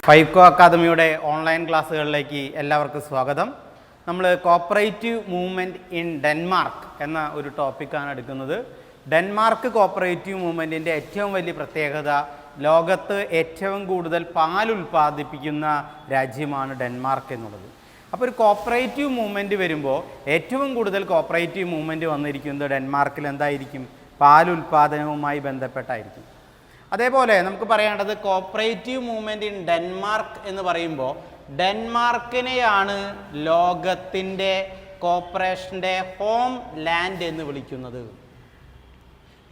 ഫൈക്കോ അക്കാദമിയുടെ ഓൺലൈൻ ക്ലാസ്സുകളിലേക്ക് എല്ലാവർക്കും സ്വാഗതം. നമ്മൾ കോപ്പറേറ്റീവ് മൂവ്മെൻറ്റ് ഇൻ ഡെൻമാർക്ക് എന്ന ഒരു ടോപ്പിക്കാണ് എടുക്കുന്നത്. ഡെൻമാർക്ക് കോപ്പറേറ്റീവ് മൂവ്മെൻറ്റിൻ്റെ ഏറ്റവും വലിയ പ്രത്യേകത ലോകത്ത് ഏറ്റവും കൂടുതൽ പാൽ ഉൽപ്പാദിപ്പിക്കുന്ന രാജ്യമാണ് ഡെൻമാർക്ക് എന്നുള്ളത്. അപ്പോൾ ഒരു കോപ്പറേറ്റീവ് മൂവ്മെൻറ്റ് വരുമ്പോൾ ഏറ്റവും കൂടുതൽ കോപ്പറേറ്റീവ് മൂവ്മെൻറ്റ് വന്നിരിക്കുന്നത് ഡെൻമാർക്കിൽ എന്തായിരിക്കും? പാൽ ഉൽപ്പാദനവുമായി ബന്ധപ്പെട്ടായിരിക്കും. അതേപോലെ നമുക്ക് പറയേണ്ടത് കോപ്പറേറ്റീവ് മൂവ്മെൻറ്റ് ഇൻ ഡെൻമാർക്ക് എന്ന് പറയുമ്പോൾ ഡെൻമാർക്കിനെയാണ് ലോകത്തിൻ്റെ കോപ്പറേഷൻ്റെ ഹോം ലാൻഡ് എന്ന് വിളിക്കുന്നത്.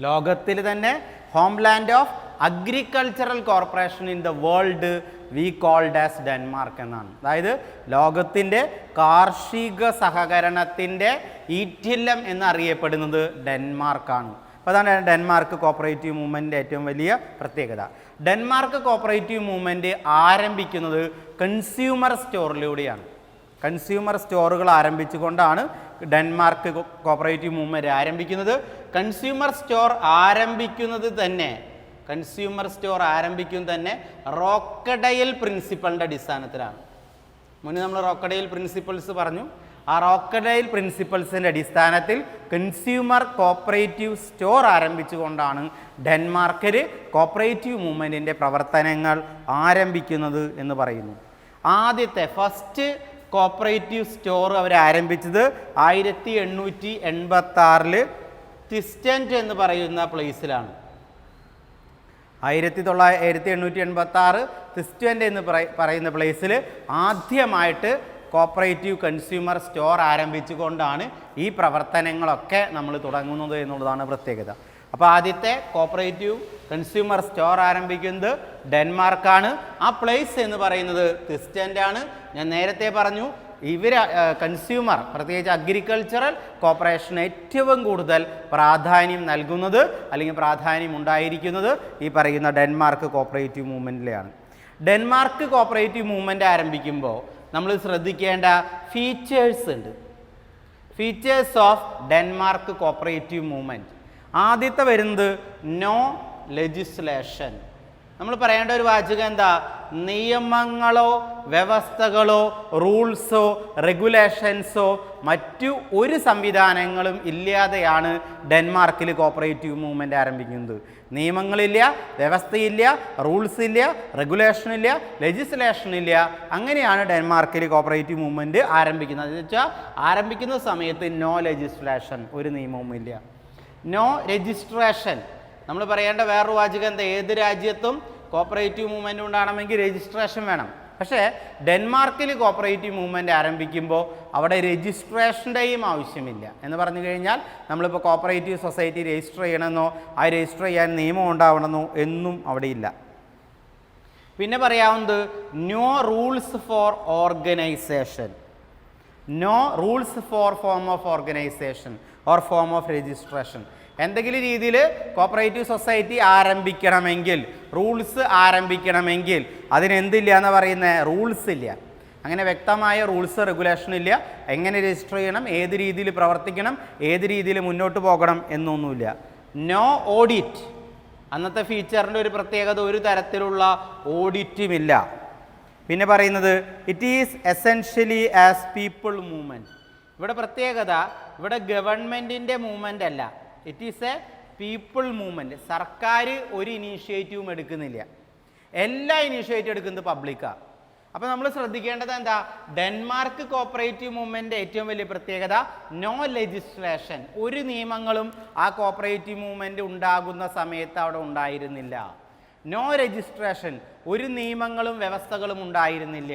ലോകത്തിൽ തന്നെ homeland of agricultural corporation in the world we called as Denmark എന്നാണ്. അതായത് ലോകത്തിൻ്റെ കാർഷിക സഹകരണത്തിൻ്റെ ഈറ്റില്ലം എന്നറിയപ്പെടുന്നത് ഡെൻമാർക്കാണ്. അപ്പോൾ അതാണ് ഡെൻമാർക്ക് കോപ്പറേറ്റീവ് മൂവ്മെൻറ്റിൻ്റെ ഏറ്റവും വലിയ പ്രത്യേകത. ഡെൻമാർക്ക് കോപ്പറേറ്റീവ് മൂവ്മെൻറ്റ് ആരംഭിക്കുന്നത് കൺസ്യൂമർ സ്റ്റോറിലൂടെയാണ്. കൺസ്യൂമർ സ്റ്റോറുകൾ ആരംഭിച്ചുകൊണ്ടാണ് ഡെൻമാർക്ക് കോപ്പറേറ്റീവ് മൂവ്മെൻറ്റ് ആരംഭിക്കുന്നത്. കൺസ്യൂമർ സ്റ്റോർ ആരംഭിക്കുന്നത് തന്നെ റോക്കഡെയിൽ പ്രിൻസിപ്പളിൻ്റെ അടിസ്ഥാനത്തിലാണ്. മുന്നേ നമ്മൾ റോക്കഡെയിൽ പ്രിൻസിപ്പിൾസ് പറഞ്ഞു. ആ റോക്കഡെയിൽ പ്രിൻസിപ്പിൾസിൻ്റെ അടിസ്ഥാനത്തിൽ കൺസ്യൂമർ കോപ്പറേറ്റീവ് സ്റ്റോർ ആരംഭിച്ചുകൊണ്ടാണ് ഡെൻമാർക്കിൽ കോപ്പറേറ്റീവ് മൂവ്മെൻറ്റിൻ്റെ പ്രവർത്തനങ്ങൾ ആരംഭിക്കുന്നത് എന്ന് പറയുന്നു. ആദ്യത്തെ ഫസ്റ്റ് കോപ്പറേറ്റീവ് സ്റ്റോർ അവർ ആരംഭിച്ചത് 1886 തിസ്റ്റൻറ്റ് എന്ന് പറയുന്ന പ്ലേസിലാണ്. 1886 തിസ്റ്റൻറ്റ് എന്ന് പറയുന്ന പ്ലേസിൽ ആദ്യമായിട്ട് കോപ്പറേറ്റീവ് കൺസ്യൂമർ സ്റ്റോർ ആരംഭിച്ചുകൊണ്ടാണ് ഈ പ്രവർത്തനങ്ങളൊക്കെ നമ്മൾ തുടങ്ങുന്നത് എന്നുള്ളതാണ് പ്രത്യേകത. അപ്പോൾ ആദ്യത്തെ കോപ്പറേറ്റീവ് കൺസ്യൂമർ സ്റ്റോർ ആരംഭിക്കുന്നത് ഡെൻമാർക്കാണ്. ആ പ്ലേസ് എന്ന് പറയുന്നത് തിസ്റ്റൻറ്റ് ആണ്. ഞാൻ നേരത്തെ പറഞ്ഞു, ഇവർ കൺസ്യൂമർ പ്രത്യേകിച്ച് അഗ്രികൾച്ചറൽ കോർപ്പറേഷന് ഏറ്റവും കൂടുതൽ പ്രാധാന്യം നൽകുന്നത് അല്ലെങ്കിൽ പ്രാധാന്യം ഉണ്ടായിരിക്കുന്നത് ഈ പറയുന്ന ഡെൻമാർക്ക് കോപ്പറേറ്റീവ് മൂവ്മെൻറ്റിലെയാണ്. ഡെൻമാർക്ക് കോപ്പറേറ്റീവ് മൂവ്മെൻറ്റ് ആരംഭിക്കുമ്പോൾ നമ്മൾ ശ്രദ്ധിക്കേണ്ട ഫീച്ചേഴ്സ് ഉണ്ട്. Features of Denmark cooperative movement. ആദ്യത്തെ വരുന്നത് നോ ലെജിസ്ലേഷൻ. നമ്മൾ പറയേണ്ട ഒരു വാചകം എന്താ? നിയമങ്ങളോ വ്യവസ്ഥകളോ റൂൾസോ റെഗുലേഷൻസോ മറ്റു ഒരു സംവിധാനങ്ങളും ഇല്ലാതെയാണ് ഡെൻമാർക്കിൽ കോപ്പറേറ്റീവ് മൂവ്മെൻറ്റ് ആരംഭിക്കുന്നത്. നിയമങ്ങളില്ല, വ്യവസ്ഥയില്ല, റൂൾസ് ഇല്ല, റെഗുലേഷൻ ഇല്ല, ലെജിസ്ലേഷൻ ഇല്ല. അങ്ങനെയാണ് ഡെൻമാർക്കിൽ കോപ്പറേറ്റീവ് മൂവ്മെൻറ്റ് ആരംഭിക്കുന്നത്. എന്ന് വെച്ചാൽ ആരംഭിക്കുന്ന സമയത്ത് നോ ലെജിസ്ലേഷൻ, ഒരു നിയമവുമില്ല. No registration. നമ്മൾ പറയേണ്ട വേറൊരു വാചകം എന്താ? ഏത് രാജ്യത്തും കോപ്പറേറ്റീവ് മൂവ്മെൻറ്റ് ഉണ്ടാകണമെങ്കിൽ രജിസ്ട്രേഷൻ വേണം. പക്ഷേ ഡെൻമാർക്കിൽ കോപ്പറേറ്റീവ് മൂവ്മെൻറ്റ് ആരംഭിക്കുമ്പോൾ അവിടെ രജിസ്ട്രേഷൻ്റെയും ആവശ്യമില്ല. എന്ന് പറഞ്ഞു കഴിഞ്ഞാൽ നമ്മളിപ്പോൾ കോപ്പറേറ്റീവ് സൊസൈറ്റി രജിസ്റ്റർ ചെയ്യണമെന്നോ ആ രജിസ്റ്റർ ചെയ്യാൻ നിയമം ഉണ്ടാവണമെന്നോ എന്നും അവിടെ ഇല്ല. പിന്നെ പറയാവുന്നത് no rules for organization. No rules for form of organization or form of registration. എന്തെങ്കിലും രീതിയിൽ കോപ്പറേറ്റീവ് സൊസൈറ്റി ആരംഭിക്കണമെങ്കിൽ, റൂൾസ് ആരംഭിക്കണമെങ്കിൽ അതിനെന്തില്ല എന്ന് പറയുന്നത്? റൂൾസ് ഇല്ല. അങ്ങനെ വ്യക്തമായ റൂൾസ് റെഗുലേഷൻ ഇല്ല. എങ്ങനെ രജിസ്റ്റർ ചെയ്യണം, ഏത് രീതിയിൽ പ്രവർത്തിക്കണം, ഏത് രീതിയിൽ മുന്നോട്ട് പോകണം എന്നൊന്നുമില്ല. No audit. അന്നത്തെ ഫീച്ചറിൻ്റെ ഒരു പ്രത്യേകത, ഒരു തരത്തിലുള്ള ഓഡിറ്റുമില്ല. പിന്നെ പറയുന്നത് it is essentially as people movement. ഇവിടെ പ്രത്യേകത, ഇവിടെ ഗവൺമെൻറ്റിൻ്റെ മൂവ്മെൻ്റ് അല്ല, it is a people movement. സർക്കാർ ഒരു ഇനീഷ്യേറ്റീവും എടുക്കുന്നില്ല, എല്ലാ ഇനീഷ്യേറ്റീവ് എടുക്കുന്നത് പബ്ലിക്കാണ്. അപ്പോൾ നമ്മൾ ശ്രദ്ധിക്കേണ്ടത് എന്താ? ഡെൻമാർക്ക് കോപ്പറേറ്റീവ് മൂവ്മെൻറ്റ് ഏറ്റവും വലിയ പ്രത്യേകത നോ ലെജിസ്ലേഷൻ. ഒരു നിയമങ്ങളും ആ കോപ്പറേറ്റീവ് മൂവ്മെൻറ്റ് ഉണ്ടാകുന്ന സമയത്ത് അവിടെ ഉണ്ടായിരുന്നില്ല. നോ രജിസ്ട്രേഷൻ, ഒരു നിയമങ്ങളും വ്യവസ്ഥകളും ഉണ്ടായിരുന്നില്ല.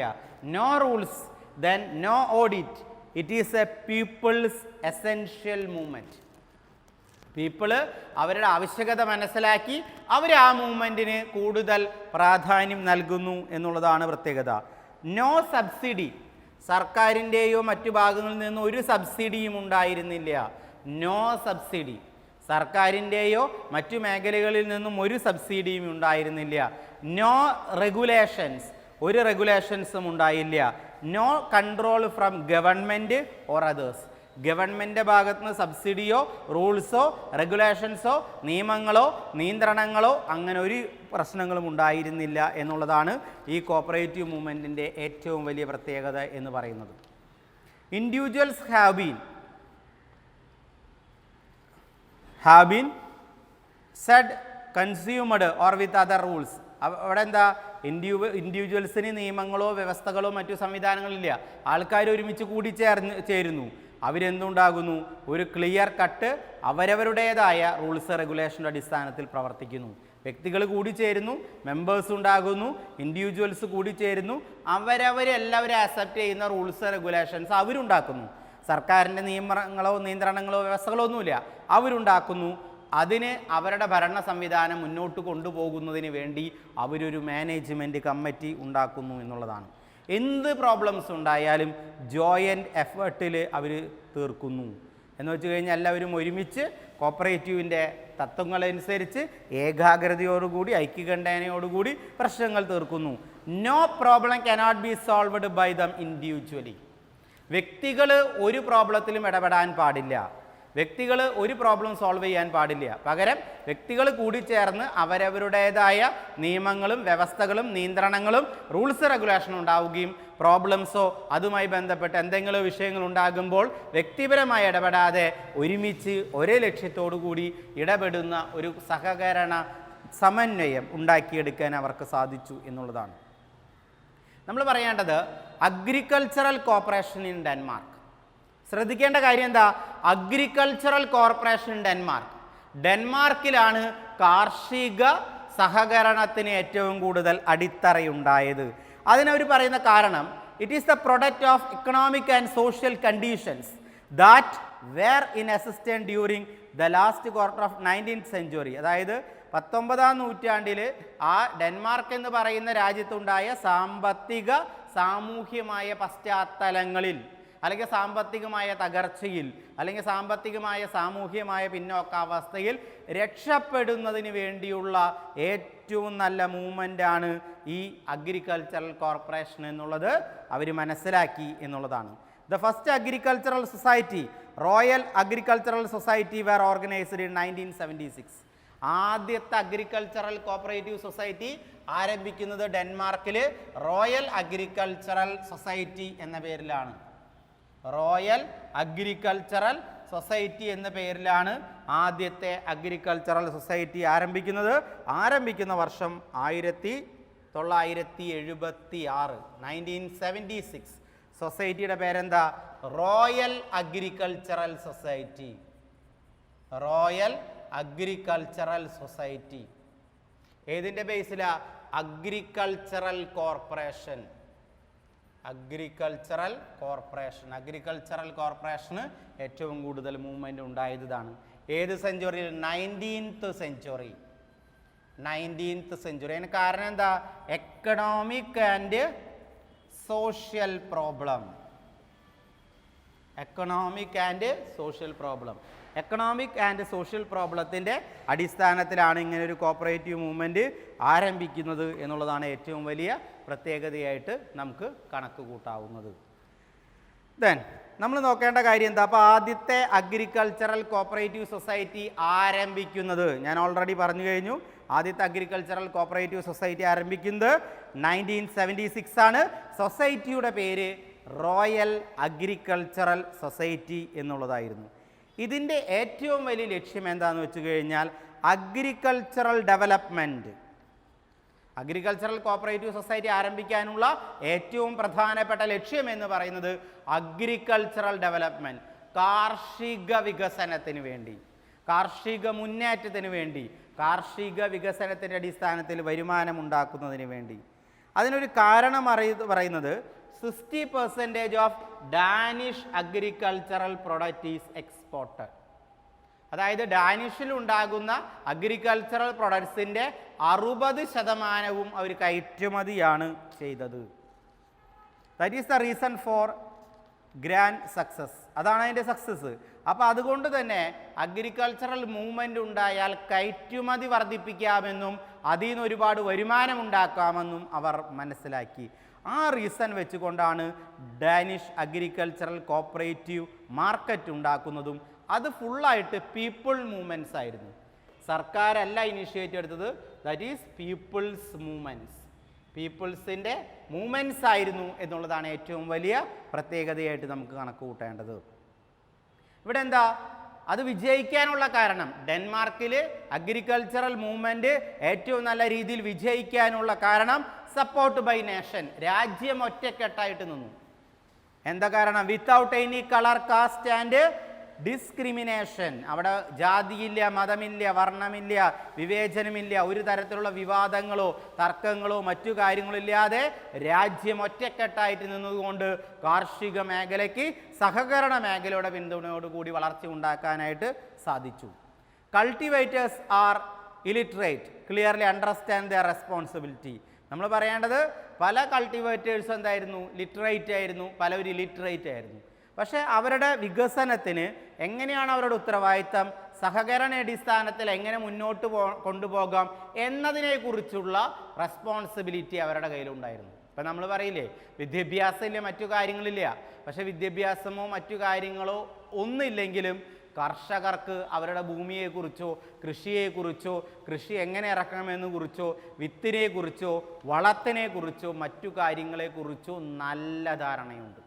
No rules, then no audit. It is a people's essential movement. People അവരുടെ ആവശ്യകത മനസ്സിലാക്കി അവർ ആ മൂവ്മെൻറ്റിന് കൂടുതൽ പ്രാധാന്യം നൽകുന്നു എന്നുള്ളതാണ് പ്രത്യേകത. No subsidy. സർക്കാരിൻ്റെയോ മറ്റു ഭാഗങ്ങളിൽ നിന്നും ഒരു സബ്സിഡിയും ഉണ്ടായിരുന്നില്ല. No subsidy. സർക്കാരിൻ്റെയോ മറ്റു മേഖലകളിൽ നിന്നും ഒരു സബ്സിഡിയും ഉണ്ടായിരുന്നില്ല. No regulations. ഒരു റെഗുലേഷൻസും ഉണ്ടായില്ല. No control from government or others. Government ഭാഗത്ത് നിന്ന് സബ്സിഡിയോ റൂൾസോ റെഗുലേഷൻസോ നിയമങ്ങളോ നിയന്ത്രണങ്ങളോ അങ്ങനെ ഒരു പ്രശ്നങ്ങളും ഉണ്ടായിരുന്നില്ല എന്നുള്ളതാണ് ഈ കോപ്പറേറ്റീവ് മൂവ്മെൻറ്റിൻ്റെ ഏറ്റവും വലിയ പ്രത്യേകത എന്ന് പറയുന്നത്. Individuals have been said consumed or with other rules. അവിടെ എന്താ, ഇൻഡിവിജ്വൽസിന് നിയമങ്ങളോ വ്യവസ്ഥകളോ മറ്റു സംവിധാനങ്ങളില്ല. ആൾക്കാർ ഒരുമിച്ച് കൂടി ചേരുന്നു. അവരെന്തുണ്ടാകുന്നു, ഒരു ക്ലിയർ കട്ട് അവരവരുടേതായ റൂൾസ് റെഗുലേഷൻ്റെ അടിസ്ഥാനത്തിൽ പ്രവർത്തിക്കുന്നു. വ്യക്തികൾ കൂടിച്ചേരുന്നു, മെമ്പേഴ്സ് ഉണ്ടാകുന്നു, ഇൻഡിവിജ്വൽസ് കൂടിച്ചേരുന്നു, അവരവരെല്ലാവരും ആക്സെപ്റ്റ് ചെയ്യുന്ന റൂൾസ് റെഗുലേഷൻസ് അവരുണ്ടാക്കുന്നു. സർക്കാരിൻ്റെ നിയമങ്ങളോ നിയന്ത്രണങ്ങളോ വ്യവസ്ഥകളോ ഒന്നുമില്ല, അവരുണ്ടാക്കുന്നു. അതിന് അവരുടെ ഭരണ സംവിധാനം മുന്നോട്ട് കൊണ്ടുപോകുന്നതിന് വേണ്ടി അവരൊരു മാനേജ്മെൻറ്റ് കമ്മിറ്റി ഉണ്ടാക്കുന്നു എന്നുള്ളതാണ്. എന്ത് പ്രോബ്ലംസ് ഉണ്ടായാലും ജോയിൻ്റ് എഫേർട്ടിൽ അവർ തീർക്കുന്നു എന്ന് വെച്ച് കഴിഞ്ഞാൽ എല്ലാവരും ഒരുമിച്ച് കോപ്പറേറ്റീവിൻ്റെ തത്വങ്ങളനുസരിച്ച് ഏകാഗ്രതയോടുകൂടി ഐക്യകണ്ഠേനയോടുകൂടി പ്രശ്നങ്ങൾ തീർക്കുന്നു. No problem cannot be solved by them individually. വ്യക്തികൾ ഒരു പ്രോബ്ലത്തിലും ഇടപെടാൻ പാടില്ല, വ്യക്തികൾ ഒരു പ്രോബ്ലം സോൾവ് ചെയ്യാൻ പാടില്ല. പകരം വ്യക്തികൾ കൂടിച്ചേർന്ന് അവരവരുടേതായ നിയമങ്ങളും വ്യവസ്ഥകളും നിയന്ത്രണങ്ങളും റൂൾസ് റെഗുലേഷനും ഉണ്ടാവുകയും പ്രോബ്ലംസോ അതുമായി ബന്ധപ്പെട്ട് എന്തെങ്കിലും വിഷയങ്ങൾ ഉണ്ടാകുമ്പോൾ വ്യക്തിപരമായി ഇടപെടാതെ ഒരുമിച്ച് ഒരേ ലക്ഷ്യത്തോടു കൂടി ഇടപെടുന്ന ഒരു സഹകരണ സമന്വയം ഉണ്ടാക്കിയെടുക്കാൻ അവർക്ക് സാധിച്ചു എന്നുള്ളതാണ്. നമ്മൾ പറയേണ്ടത് അഗ്രികൾച്ചറൽ കോർപ്പറേഷൻ ഇൻ ഡെൻമാർക്ക്. ശ്രദ്ധിക്കേണ്ട കാര്യം എന്താ, അഗ്രികൾച്ചറൽ കോർപ്പറേഷൻ ഇൻ ഡെൻമാർക്കിലാണ് കാർഷിക സഹകരണത്തിന് ഏറ്റവും കൂടുതൽ അടിത്തറയുണ്ടായത്. അതിനവർ പറയുന്ന കാരണം, it is the product of economic and social conditions that were in existent during the last quarter of 19th century. അതായത് 19ാം നൂറ്റാണ്ടിൽ ആ ഡെൻമാർക്ക് എന്ന് പറയുന്ന രാജ്യത്തുണ്ടായ സാമ്പത്തിക സാമൂഹ്യമായ പശ്ചാത്തലങ്ങളിൽ, അല്ലെങ്കിൽ സാമ്പത്തികമായ തകർച്ചയിൽ, അല്ലെങ്കിൽ സാമ്പത്തികമായ സാമൂഹ്യമായ പിന്നോക്കാവസ്ഥയിൽ രക്ഷപ്പെടുന്നതിന് വേണ്ടിയുള്ള ഏറ്റവും നല്ല മൂവ്മെൻ്റാണ് ഈ അഗ്രികൾച്ചറൽ കോർപ്പറേഷൻ എന്നുള്ളത് അവർ മനസ്സിലാക്കി എന്നുള്ളതാണ്. The first agricultural society, royal agricultural society were organized in 1976. ആദ്യത്തെ അഗ്രികൾച്ചറൽ കോപ്പറേറ്റീവ് സൊസൈറ്റി ആരംഭിക്കുന്നത് ഡെൻമാർക്കിൽ റോയൽ അഗ്രികൾച്ചറൽ സൊസൈറ്റി എന്ന പേരിലാണ്. റോയൽ അഗ്രികൾച്ചറൽ സൊസൈറ്റി എന്ന പേരിലാണ് ആദ്യത്തെ അഗ്രികൾച്ചറൽ സൊസൈറ്റി ആരംഭിക്കുന്നത്. ആരംഭിക്കുന്ന വർഷം 1976, 1976. സൊസൈറ്റിയുടെ പേരെന്താ, royal agricultural society. Royal agricultural society ഏതിൻ്റെ ബേസിലാ, അഗ്രികൾച്ചറൽ കോർപ്പറേഷൻ. അഗ്രികൾച്ചറൽ കോർപ്പറേഷന് ഏറ്റവും കൂടുതൽ മൂവ്മെൻ്റ് ഉണ്ടായതാണ്. ഏത് സെഞ്ചുറിയിൽ, 19th century. അതിന് കാരണം എന്താ, economic and social problem. Economic and social പ്രോബ്ലത്തിൻ്റെ അടിസ്ഥാനത്തിലാണ് ഇങ്ങനെ ഒരു കോപ്പറേറ്റീവ് മൂവ്മെൻറ്റ് ആരംഭിക്കുന്നത് എന്നുള്ളതാണ് ഏറ്റവും വലിയ പ്രത്യേകതയായിട്ട് നമുക്ക് കണക്ക് കൂട്ടാവുന്നത്. ദെൻ നമ്മൾ നോക്കേണ്ട കാര്യം എന്താ, അപ്പോൾ ആദ്യത്തെ അഗ്രികൾച്ചറൽ കോപ്പറേറ്റീവ് സൊസൈറ്റി ആരംഭിക്കുന്നത് ഞാൻ ഓൾറെഡി പറഞ്ഞു കഴിഞ്ഞു. ആദ്യത്തെ അഗ്രികൾച്ചറൽ കോപ്പറേറ്റീവ് സൊസൈറ്റി ആരംഭിക്കുന്നത് 1976 ആണ്. സൊസൈറ്റിയുടെ പേര് റോയൽ അഗ്രികൾച്ചറൽ സൊസൈറ്റി എന്നുള്ളതായിരുന്നു. ഇതിൻ്റെ ഏറ്റവും വലിയ ലക്ഷ്യം എന്താണെന്ന് വെച്ച് കഴിഞ്ഞാൽ agricultural development. Agricultural cooperative society ആരംഭിക്കാനുള്ള ഏറ്റവും പ്രധാനപ്പെട്ട ലക്ഷ്യം എന്ന് പറയുന്നത് അഗ്രികൾച്ചറൽ ഡെവലപ്മെൻറ്റ്, കാർഷിക വികസനത്തിന് വേണ്ടി, കാർഷിക മുന്നേറ്റത്തിന് വേണ്ടി, കാർഷിക വികസനത്തിൻ്റെ അടിസ്ഥാനത്തിൽ വരുമാനം ഉണ്ടാക്കുന്നതിന് വേണ്ടി. അതിനൊരു കാരണം പറയുന്നത് 60% of Danish agricultural product is exported. അതായത് ഡാനിഷിൽ ഉണ്ടാകുന്ന അഗ്രികൾച്ചറൽ പ്രൊഡക്ട്സിൻ്റെ 60% അവർ കയറ്റുമതിയാണ് ചെയ്തത്. That is the reason for grand success. അതാണ് അതിൻ്റെ സക്സസ്. അപ്പോൾ അതുകൊണ്ട് തന്നെ അഗ്രികൾച്ചറൽ മൂവ്മെൻ്റ് ഉണ്ടായാൽ കയറ്റുമതി വർദ്ധിപ്പിക്കാമെന്നും അതിൽ നിന്ന് ഒരുപാട് വരുമാനം ഉണ്ടാക്കാമെന്നും അവർ മനസ്സിലാക്കി. ആ റീസൺ വെച്ചുകൊണ്ടാണ് ഡാനിഷ് അഗ്രികൾച്ചറൽ കോപ്പറേറ്റീവ് മാർക്കറ്റ് ഉണ്ടാക്കുന്നതും. അത് ഫുള്ളായിട്ട് പീപ്പിൾ മൂവ്മെൻറ്റ്സ് ആയിരുന്നു. സർക്കാരല്ല ഇനിഷ്യേറ്റീവ് എടുത്തത്. That is people's movements. പീപ്പിൾസിൻ്റെ മൂവ്മെൻറ്റ്സ് ആയിരുന്നു എന്നുള്ളതാണ് ഏറ്റവും വലിയ പ്രത്യേകതയായിട്ട് നമുക്ക് കണക്ക് കൂട്ടേണ്ടത്. ഇവിടെ എന്താ അത് വിജയിക്കാനുള്ള കാരണം? ഡെൻമാർക്കിൽ അഗ്രികൾച്ചറൽ മൂവ്മെൻറ്റ് ഏറ്റവും നല്ല രീതിയിൽ വിജയിക്കാനുള്ള കാരണം സപ്പോർട്ട് ബൈ നേഷൻ, രാജ്യം ഒറ്റക്കെട്ടായിട്ട് നിന്നു. എന്താ കാരണം? Without any colour, caste and discrimination. അവിടെ ജാതിയില്ല, മതമില്ല, വർണ്ണമില്ല, വിവേചനമില്ല, ഒരു തരത്തിലുള്ള വിവാദങ്ങളോ തർക്കങ്ങളോ മറ്റു കാര്യങ്ങളില്ലാതെ രാജ്യം ഒറ്റക്കെട്ടായിട്ട് നിന്നതുകൊണ്ട് കാർഷിക മേഖലയ്ക്ക് സഹകരണ മേഖലയുടെ പിന്തുണയോടുകൂടി വളർച്ച ഉണ്ടാക്കാനായിട്ട് സാധിച്ചു. Cultivators are illiterate clearly understand their responsibility. നമ്മൾ പറയേണ്ടത് പല കൾട്ടിവേറ്റേഴ്സും എന്തായിരുന്നു? ലിറ്ററേറ്റ് ആയിരുന്നു, പലവരും ഇലിറ്ററേറ്റ് ആയിരുന്നു. പക്ഷേ അവരുടെ വികസനത്തിന് എങ്ങനെയാണ് അവരുടെ ഉത്തരവാദിത്തം, സഹകരണ അടിസ്ഥാനത്തിൽ എങ്ങനെ മുന്നോട്ട് കൊണ്ടുപോകാം എന്നതിനെക്കുറിച്ചുള്ള റെസ്പോൺസിബിലിറ്റി അവരുടെ കയ്യിലുണ്ടായിരുന്നു. ഇപ്പം നമ്മൾ പറയില്ലേ വിദ്യാഭ്യാസമില്ല, മറ്റു കാര്യങ്ങളില്ല. പക്ഷേ വിദ്യാഭ്യാസമോ മറ്റു കാര്യങ്ങളോ ഒന്നുമില്ലെങ്കിലും കർഷകർക്ക് അവരുടെ ഭൂമിയെക്കുറിച്ചോ കൃഷിയെക്കുറിച്ചോ കൃഷി എങ്ങനെ ഇറക്കണമെന്ന് കുറിച്ചോ വിത്തിനെക്കുറിച്ചോ വളത്തിനെക്കുറിച്ചോ മറ്റു കാര്യങ്ങളെക്കുറിച്ചോ നല്ല ധാരണയുണ്ട്.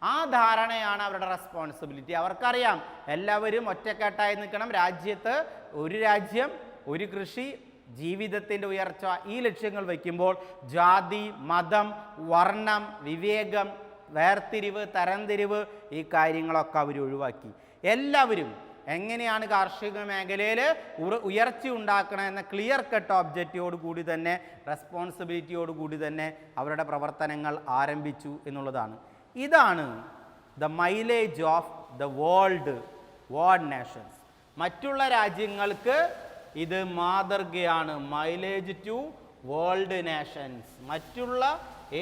ആ ധാരണയാണ് അവരുടെ റെസ്പോൺസിബിലിറ്റി. അവർക്കറിയാം എല്ലാവരും ഒറ്റക്കെട്ടായി നിൽക്കണം, രാജ്യത്ത് ഒരു രാജ്യം ഒരു കൃഷി ജീവിതത്തിൻ്റെ ഉയർച്ച ഈ ലക്ഷ്യങ്ങൾ വയ്ക്കുമ്പോൾ ജാതി, മതം, വർണ്ണം, വിവേകം, വേർതിരിവ്, തരംതിരിവ് ഈ കാര്യങ്ങളൊക്കെ അവർ ഒഴിവാക്കി. എല്ലാവരും എങ്ങനെയാണ് കാർഷിക മേഖലയിൽ ഉയർച്ച ഉണ്ടാക്കണമെന്ന ക്ലിയർ കട്ട് ഒബ്ജക്റ്റീവോട് കൂടി തന്നെ റെസ്പോൺസിബിലിറ്റിയോട് കൂടി തന്നെ അവരുടെ പ്രവർത്തനങ്ങൾ ആരംഭിച്ചു എന്നുള്ളതാണ്. ഇതാണ് the mileage of the world nations. മറ്റുള്ള രാജ്യങ്ങൾക്ക് ഇത് മാതൃകയാണ്. Mileage to world nations. മറ്റുള്ള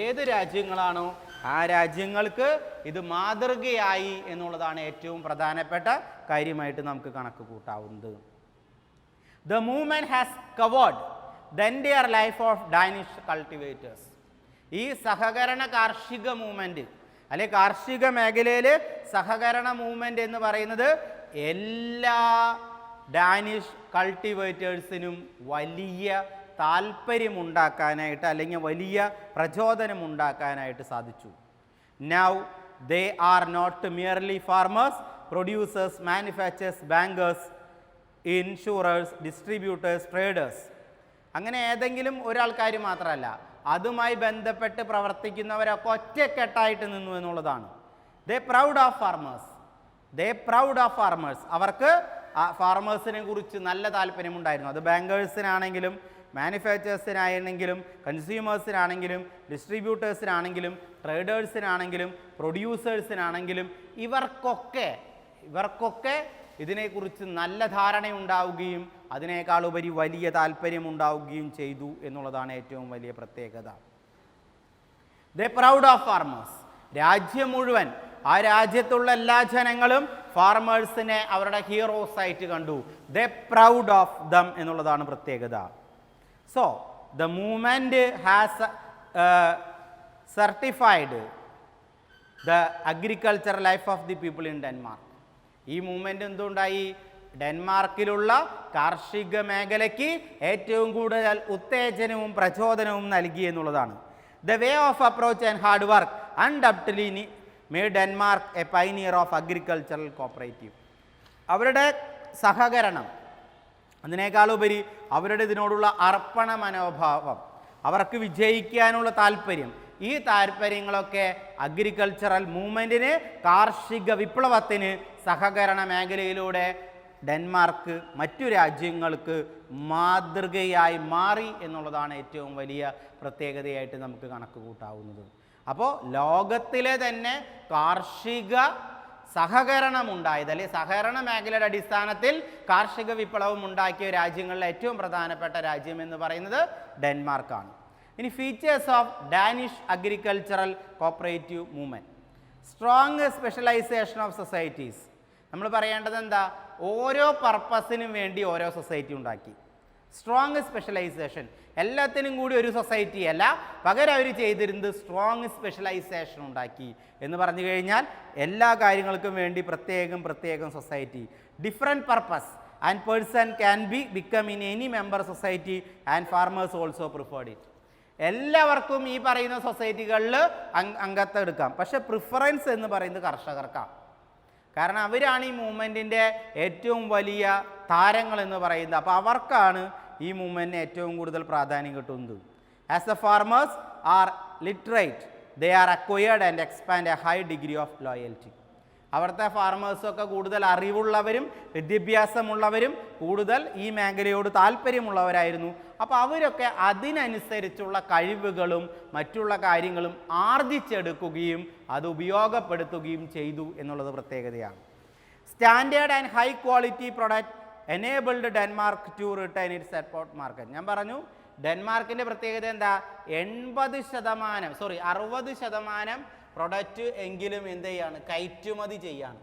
ഏത് രാജ്യങ്ങളാണോ ആ രാജ്യങ്ങൾക്ക് ഇത് മാതൃകയായി എന്നുള്ളതാണ് ഏറ്റവും പ്രധാനപ്പെട്ട കാര്യമായിട്ട് നമുക്ക് കണക്ക് കൂട്ടാവുന്നത്. The movement has covered the entire life of Danish cultivators. ഈ സഹകരണ കാർഷിക മൂവ്മെൻറ്റ് അല്ലെ കാർഷിക മേഖലയിൽ സഹകരണ മൂവ്മെൻ്റ് എന്ന് പറയുന്നത് എല്ലാ ഡാനിഷ് കൾട്ടിവേറ്റേഴ്സിനും വലിയ താല്പര്യമുണ്ടാക്കാനായിട്ട് അല്ലെങ്കിൽ വലിയ പ്രചോദനമുണ്ടാക്കാനായിട്ട് സാധിച്ചു. Now they are not merely farmers, producers, manufacturers, bankers, insurers, distributors, traders. അങ്ങനെ ഏതെങ്കിലും ഒരാൾക്കാർ മാത്രമല്ല, അതുമായി ബന്ധപ്പെട്ട് പ്രവർത്തിക്കുന്നവരൊക്കെ ഒറ്റക്കെട്ടായിട്ട് നിന്നു എന്നുള്ളതാണ്. ദേ പ്രൗഡ് ഓഫ് ഫാർമേഴ്സ്. അവർക്ക് ഫാർമേഴ്സിനെ കുറിച്ച് നല്ല താല്പര്യമുണ്ടായിരുന്നു. അത് ബാങ്കേഴ്സിനാണെങ്കിലും മാനുഫാക്ചേഴ്സിനാണെങ്കിലും കൺസ്യൂമേഴ്സിനാണെങ്കിലും ഡിസ്ട്രിബ്യൂട്ടേഴ്സിനാണെങ്കിലും ട്രേഡേഴ്സിനാണെങ്കിലും പ്രൊഡ്യൂസേഴ്സിനാണെങ്കിലും ഇവർക്കൊക്കെ ഇതിനെക്കുറിച്ച് നല്ല ധാരണയുണ്ടാവുകയും അതിനേക്കാളുപരി വലിയ താല്പര്യമുണ്ടാവുകയും ചെയ്തു എന്നുള്ളതാണ് ഏറ്റവും വലിയ പ്രത്യേകത. ദേ പ്രൗഡ് ഓഫ് ഫാർമേഴ്സ്. രാജ്യം മുഴുവൻ, ആ രാജ്യത്തുള്ള എല്ലാ ജനങ്ങളും ഫാർമേഴ്സിനെ അവരുടെ ഹീറോസ് ആയിട്ട് കണ്ടു. ദേ പ്രൗഡ് ഓഫ് ദം എന്നുള്ളതാണ് പ്രത്യേകത. So the movement has certified the agriculture life of the people in Denmark. ഈ മൂവ്മെൻറ്റ് എന്തുണ്ടായി? ഡെൻമാർക്കിലുള്ള കാർഷിക മേഖലയ്ക്ക് ഏറ്റവും കൂടുതൽ ഉത്തേജനവും പ്രചോദനവും നൽകി എന്നുള്ളതാണ്. The way of approach and hard work undoubtedly made Denmark a pioneer of agricultural cooperative. അവരുടെ സഹകരണം, അതിനേക്കാളുപരി അവരുടെ ഇതിനോടുള്ള അർപ്പണ മനോഭാവം, അവർക്ക് വിജയിക്കാനുള്ള താല്പര്യം, ഈ താല്പര്യങ്ങളൊക്കെ അഗ്രികൾച്ചറൽ മൂവ്മെൻറ്റിന്, കാർഷിക വിപ്ലവത്തിന് സഹകരണ മേഖലയിലൂടെ ഡെൻമാർക്ക് മറ്റു രാജ്യങ്ങൾക്ക് മാതൃകയായി മാറി എന്നുള്ളതാണ് ഏറ്റവും വലിയ പ്രത്യേകതയായിട്ട് നമുക്ക് കണക്ക് കൂട്ടാവുന്നത്. അപ്പോൾ ലോകത്തിലെ തന്നെ കാർഷിക സഹകരണമുണ്ടായത് അല്ലെങ്കിൽ സഹകരണ മേഖലയുടെ അടിസ്ഥാനത്തിൽ കാർഷിക വിപ്ലവം ഉണ്ടാക്കിയ രാജ്യങ്ങളിലെ ഏറ്റവും പ്രധാനപ്പെട്ട രാജ്യം എന്ന് പറയുന്നത് ഡെൻമാർക്കാണ്. ഇനി features of Danish agricultural cooperative movement. Strong specialization of societies. നമ്മൾ പറയേണ്ടത് എന്താ? ഓരോ പർപ്പസിനും വേണ്ടി ഓരോ സൊസൈറ്റി ഉണ്ടാക്കി. Strong specialization. എല്ലാത്തിനും കൂടി ഒരു സൊസൈറ്റി അല്ല, പകരം അവർ ചെയ്തിരുന്നത് സ്ട്രോങ് സ്പെഷ്യലൈസേഷൻ ഉണ്ടാക്കി എന്ന് പറഞ്ഞു കഴിഞ്ഞാൽ എല്ലാ കാര്യങ്ങൾക്കും വേണ്ടി പ്രത്യേകം society. Different purpose and person can become in any member society and farmers also preferred it. എല്ലാവർക്കും ഈ പറയുന്ന സൊസൈറ്റികളിൽ അംഗത്വം എടുക്കാം, പക്ഷെ പ്രിഫറൻസ് എന്ന് പറയുന്നത് കർഷകർക്കാണ്. കാരണം അവരാണ് ഈ മൂവ്മെൻറ്റിൻ്റെ ഏറ്റവും വലിയ താരങ്ങൾ എന്ന് പറയുന്നത്. അപ്പോൾ അവർക്കാണ് ഈ മൂവ്മെൻറ്റിന് ഏറ്റവും കൂടുതൽ പ്രാധാന്യം കിട്ടുന്നത്. As the farmers R literate, they are acquired and expand A high degree of loyalty. അവിടുത്തെ ഫാർമേഴ്സൊക്കെ കൂടുതൽ അറിവുള്ളവരും വിദ്യാഭ്യാസമുള്ളവരും കൂടുതൽ ഈ മേഖലയോട് താല്പര്യമുള്ളവരായിരുന്നു. അപ്പോൾ അവരൊക്കെ അതിനനുസരിച്ചുള്ള കഴിവുകളും മറ്റുള്ള കാര്യങ്ങളും ആർജിച്ചെടുക്കുകയും അത് ഉപയോഗപ്പെടുത്തുകയും ചെയ്തു എന്നുള്ളത് പ്രത്യേകതയാണ്. Standard and high quality product enabled Denmark to return its export market. ഞാൻ പറഞ്ഞു ഡെൻമാർക്കിൻ്റെ പ്രത്യേകത എന്താ, 60% പ്രൊഡക്റ്റ് എങ്കിലും എന്ത് ചെയ്യാണ്, കയറ്റുമതി ചെയ്യാണ്.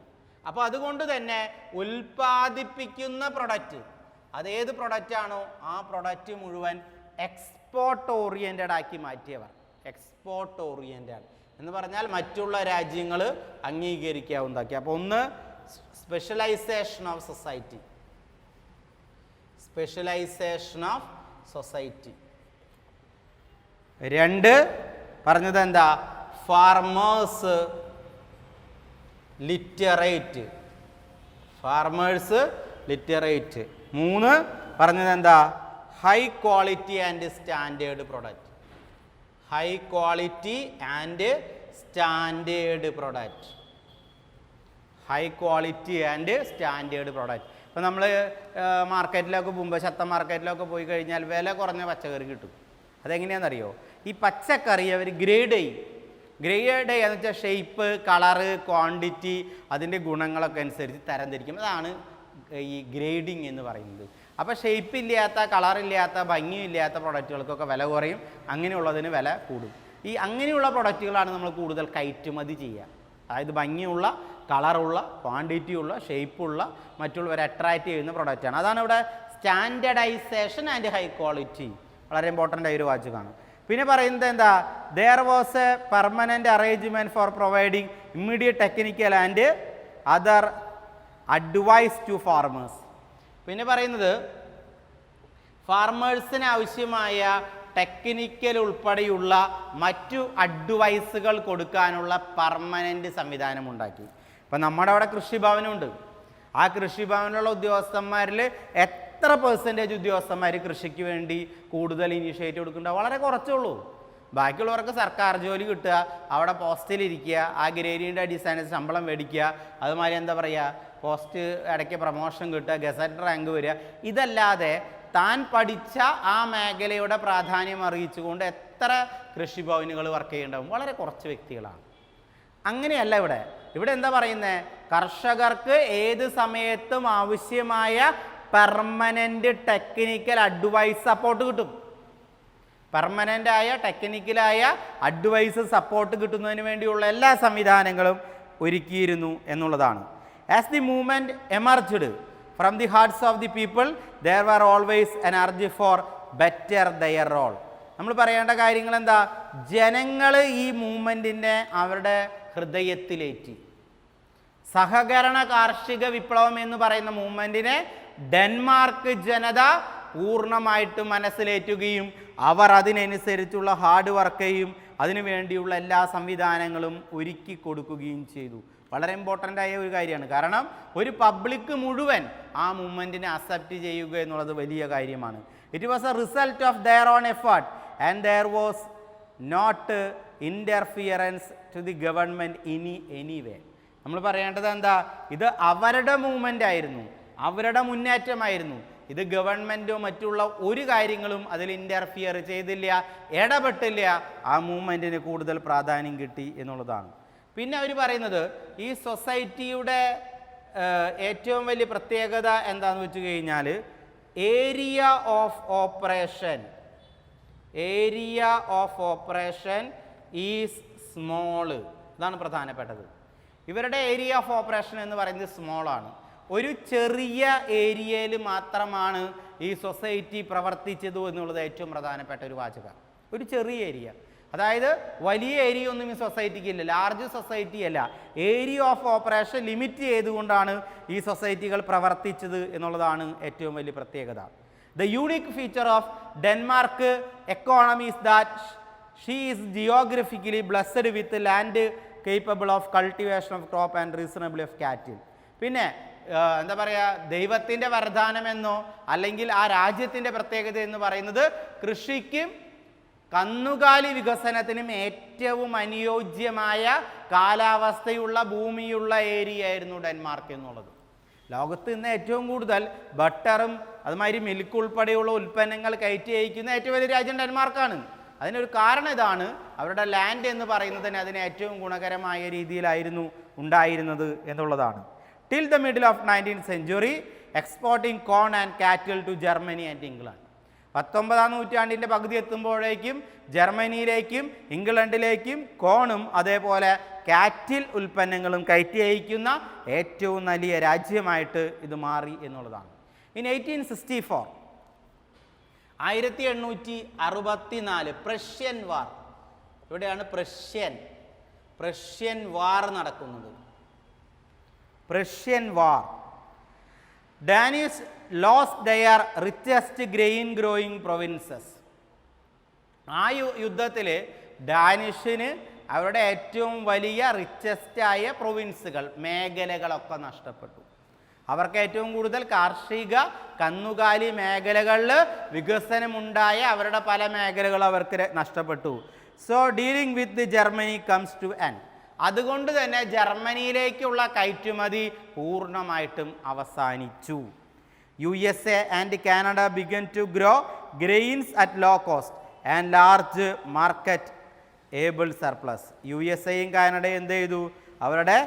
അപ്പോൾ അതുകൊണ്ട് തന്നെ ഉൽപ്പാദിപ്പിക്കുന്ന പ്രൊഡക്റ്റ് അതേത് പ്രൊഡക്റ്റാണോ ആ പ്രൊഡക്റ്റ് മുഴുവൻ എക്സ്പോർട്ട് ഓറിയൻറ്റഡ് ആക്കി മാറ്റിയവർ. എക്സ്പോർട്ട് ഓറിയൻറ്റഡ് എന്ന് പറഞ്ഞാൽ മറ്റുള്ള രാജ്യങ്ങൾ അംഗീകരിക്കാവുന്നതാക്കി. അപ്പോൾ ഒന്ന് specialization of society, specialization of society. രണ്ട് പറഞ്ഞത് എന്താ, ഫാർമേഴ്സ് ലിറ്ററേറ്റ്, ഫാർമേഴ്സ് ലിറ്ററേറ്റ്. മൂന്ന് പറഞ്ഞത് എന്താ, high quality and standard product, high quality and standard product, high quality and standard product. ഇപ്പോൾ നമ്മൾ മാർക്കറ്റിലൊക്കെ പോകുമ്പോൾ, ശക്ത മാർക്കറ്റിലൊക്കെ പോയി കഴിഞ്ഞാൽ വില കുറഞ്ഞ പച്ചക്കറി കിട്ടും. അതെങ്ങനെയാണെന്നറിയോ, ഈ പച്ചക്കറി അവർ ഗ്രേഡ് ചെയ്യും. ഗ്രേഡ് ചെയ്യാന്ന് വെച്ചാൽ ഷേപ്പ്, കളറ്, ക്വാണ്ടിറ്റി, അതിൻ്റെ ഗുണങ്ങളൊക്കെ അനുസരിച്ച് തരംതിരിക്കും. അതാണ് ഈ ഗ്രേഡിങ് എന്ന് പറയുന്നത്. അപ്പോൾ ഷേപ്പ് ഇല്ലാത്ത, കളറില്ലാത്ത, ഭംഗിയില്ലാത്ത പ്രൊഡക്റ്റുകൾക്കൊക്കെ വില കുറയും, അങ്ങനെയുള്ളതിന് വില കൂടും. ഈ അങ്ങനെയുള്ള പ്രൊഡക്റ്റുകളാണ് നമ്മൾ കൂടുതൽ കയറ്റുമതി ചെയ്യുക. അതായത് ഭംഗിയുള്ള, കളറുള്ള, ക്വാണ്ടിറ്റിയുള്ള, ഷേപ്പുള്ള, മറ്റുള്ളവരെ അട്രാക്റ്റ് ചെയ്യുന്ന പ്രൊഡക്റ്റാണ്. അതാണ് ഇവിടെ സ്റ്റാൻഡർഡൈസേഷൻ ആൻഡ് ഹൈ ക്വാളിറ്റി. വളരെ ഇമ്പോർട്ടൻ്റ് ആയ ഒരു വാചകമാണ്. പിന്നെ പറയുന്നത് എന്താ, there was a permanent arrangement for providing immediate technical and other advice to farmers. പിന്നെ പറയുന്നത് ഫാർമേഴ്സിന് ആവശ്യമായ ടെക്നിക്കൽ ഉൾപ്പെടെയുള്ള മറ്റു അഡ്വൈസുകൾ കൊടുക്കാനുള്ള പെർമനൻ്റ് സംവിധാനം ഉണ്ടാക്കി. ഇപ്പം നമ്മുടെ അവിടെ കൃഷിഭവനുണ്ട്. ആ കൃഷിഭവനിലുള്ള ഉദ്യോഗസ്ഥന്മാരിൽ എത്ര പെർസെൻറ്റേജ് ഉദ്യോഗസ്ഥന്മാർ കൃഷിക്ക് വേണ്ടി കൂടുതൽ ഇനീഷ്യേറ്റീവ് എടുക്കേണ്ട? വളരെ കുറച്ചുള്ളൂ. ബാക്കിയുള്ളവർക്ക് സർക്കാർ ജോലി കിട്ടുക, അവിടെ പോസ്റ്റിലിരിക്കുക, ആ ഗ്രേഡിൻ്റെ അടിസ്ഥാനത്തിൽ ശമ്പളം മേടിക്കുക, അതുമാതിരി എന്താ പറയുക, പോസ്റ്റ് ഇടയ്ക്ക് പ്രൊമോഷൻ കിട്ടുക, ഗസറ്റ് റാങ്ക് വരിക. ഇതല്ലാതെ താൻ പഠിച്ച ആ മേഖലയുടെ പ്രാധാന്യം അറിയിച്ചുകൊണ്ട് എത്ര കൃഷിഭവനുകൾ വർക്ക് ചെയ്യുന്നുണ്ടാവും? വളരെ കുറച്ച് വ്യക്തികളാണ്. അങ്ങനെയല്ല ഇവിടെ. ഇവിടെ എന്താ പറയുന്നത്, കർഷകർക്ക് ഏത് സമയത്തും ആവശ്യമായ പെർമനൻ്റ് ടെക്നിക്കൽ അഡ്വൈസ് സപ്പോർട്ട് കിട്ടും. പെർമനൻ്റായ ടെക്നിക്കലായ അഡ്വൈസ് സപ്പോർട്ട് കിട്ടുന്നതിന് വേണ്ടിയുള്ള എല്ലാ സംവിധാനങ്ങളും ഒരുക്കിയിരുന്നു എന്നുള്ളതാണ്. As the movement emerged from the hearts of the people there were always an urge for better their role. നമ്മൾ പറയേണ്ട കാര്യങ്ങൾ എന്താ, ജനങ്ങൾ ഈ മൂവ്മെൻറ്റിനെ അവരുടെ ഹൃദയത്തിലേറ്റി. സഹകരണ കാർഷിക വിപ്ലവം എന്ന് പറയുന്ന മൂവ്മെൻറ്റിനെ ഡെൻമാർക്ക് ജനത പൂർണ്ണമായിട്ട് മനസ്സിലേറ്റുകയും അവർ അതിനനുസരിച്ചുള്ള ഹാർഡ് വർക്കെയും അതിനു വേണ്ടിയുള്ള എല്ലാ സംവിധാനങ്ങളും ഒരുക്കി കൊടുക്കുകയും ചെയ്തു. വളരെ ഇമ്പോർട്ടൻ്റ് ആയ ഒരു കാര്യമാണ്. കാരണം ഒരു പബ്ലിക് മുഴുവൻ ആ മൂവ്മെൻറ്റിനെ അക്സെപ്റ്റ് ചെയ്യുക എന്നുള്ളത് വലിയ കാര്യമാണ്. It was a result of their own effort and there was not interference to the government anyway. നമ്മൾ പറയേണ്ടത് എന്താ, ഇത് അവരുടെ മൂവ്മെൻ്റ് ആയിരുന്നു, അവരുടെ മുന്നേറ്റമായിരുന്നു. ഇത് ഗവൺമെൻറ്റോ മറ്റുള്ള ഒരു കാര്യങ്ങളും അതിൽ ഇൻ്റർഫിയർ ചെയ്തില്ല, ഇടപെട്ടില്ല. ആ മൂവ്മെൻറ്റിന് കൂടുതൽ പ്രാധാന്യം കിട്ടി എന്നുള്ളതാണ്. പിന്നെ അവർ പറയുന്നത് ഈ സൊസൈറ്റിയുടെ ഏറ്റവും വലിയ പ്രത്യേകത എന്താണെന്ന് വെച്ച് കഴിഞ്ഞാൽ area of operation is small. ഇതാണ് പ്രധാനപ്പെട്ടത്. ഇവരുടെ ഏരിയ ഓഫ് ഓപ്പറേഷൻ എന്ന് പറയുന്നത് സ്മോളാണ്. ഒരു ചെറിയ ഏരിയയിൽ മാത്രമാണ് ഈ സൊസൈറ്റി പ്രവർത്തിച്ചത് എന്നുള്ളത് ഏറ്റവും പ്രധാനപ്പെട്ട ഒരു വാചകം. ഒരു ചെറിയ ഏരിയ, അതായത് വലിയ ഏരിയ ഒന്നും ഈ സൊസൈറ്റിക്ക് ഇല്ല, ലാർജ് സൊസൈറ്റി അല്ല, ഏരിയ ഓഫ് ഓപ്പറേഷൻ ലിമിറ്റ് ചെയ്തുകൊണ്ടാണ് ഈ സൊസൈറ്റികൾ പ്രവർത്തിച്ചത് എന്നുള്ളതാണ് ഏറ്റവും വലിയ പ്രത്യേകത. The unique feature of Denmark economy is that she is geographically blessed with land capable of cultivation of crop and reasonable of കാറ്റിൽ. പിന്നെ എന്താ പറയുക, ദൈവത്തിൻ്റെ വരദാനമെന്നോ അല്ലെങ്കിൽ ആ രാജ്യത്തിൻ്റെ പ്രത്യേകത എന്ന് പറയുന്നത് കൃഷിക്കും കന്നുകാലി വികസനത്തിനും ഏറ്റവും അനുയോജ്യമായ കാലാവസ്ഥയുള്ള ഭൂമിയുള്ള ഏരിയ ആയിരുന്നു ഡെൻമാർക്ക് എന്നുള്ളത്. ലോകത്ത് ഇന്ന് ഏറ്റവും കൂടുതൽ ബട്ടറും അതുമാതിരി മിൽക്ക് ഉൾപ്പെടെയുള്ള ഉൽപ്പന്നങ്ങൾ കയറ്റി അയക്കുന്ന ഏറ്റവും വലിയ രാജ്യം ഡെൻമാർക്കാണ്. അതിനൊരു കാരണം ഇതാണ്, അവരുടെ ലാൻഡ് എന്ന് പറയുന്നതിന് അതിന് ഏറ്റവും ഗുണകരമായ രീതിയിലായിരുന്നു ഉണ്ടായിരുന്നത് എന്നുള്ളതാണ്. Till the middle of 19th century exporting corn and cattle to Germany and England. 19ാം നൂറ്റാണ്ടിൻ്റെ പകുതി എത്തുമ്പോഴേക്കും ജർമ്മനിയിലേക്കും ഇംഗ്ലണ്ടിലേക്കും കോണും അതേപോലെ കാറ്റിൽ ഉൽപ്പന്നങ്ങളും കയറ്റി അയക്കുന്ന ഏറ്റവും വലിയ രാജ്യമായിട്ട് ഇത് മാറി എന്നുള്ളതാണ്. ഇൻ 1864 1864 പ്രഷ്യൻ വാർ, ഇവിടെയാണ് പ്രഷ്യൻ വാർ നടക്കുന്നത്. Prussian war. Danish lost their richest grain growing provinces. ആ യുദ്ധത്തിൽ ഡാനിഷിന് അവരുടെ ഏറ്റവും വലിയ റിച്ചസ്റ്റായ പ്രൊവിൻസുകൾ, മേഖലകളൊക്കെ നഷ്ടപ്പെട്ടു. അവർക്ക് ഏറ്റവും കൂടുതൽ കാർഷിക കന്നുകാലി മേഖലകളിൽ വികസനമുണ്ടായ അവരുടെ പല മേഖലകൾ അവർക്ക് നഷ്ടപ്പെട്ടു. So dealing with Germany comes to end. അതുകൊണ്ട് തന്നെ ജർമ്മനിയിലേക്കുള്ള കയറ്റുമതി പൂർണ്ണമായിട്ടും അവസാനിച്ചു. USA and Canada began to grow grains at low cost and large marketable surplus. USA-യും കാനഡയും എന്ത് ചെയ്തു, അവരുടെ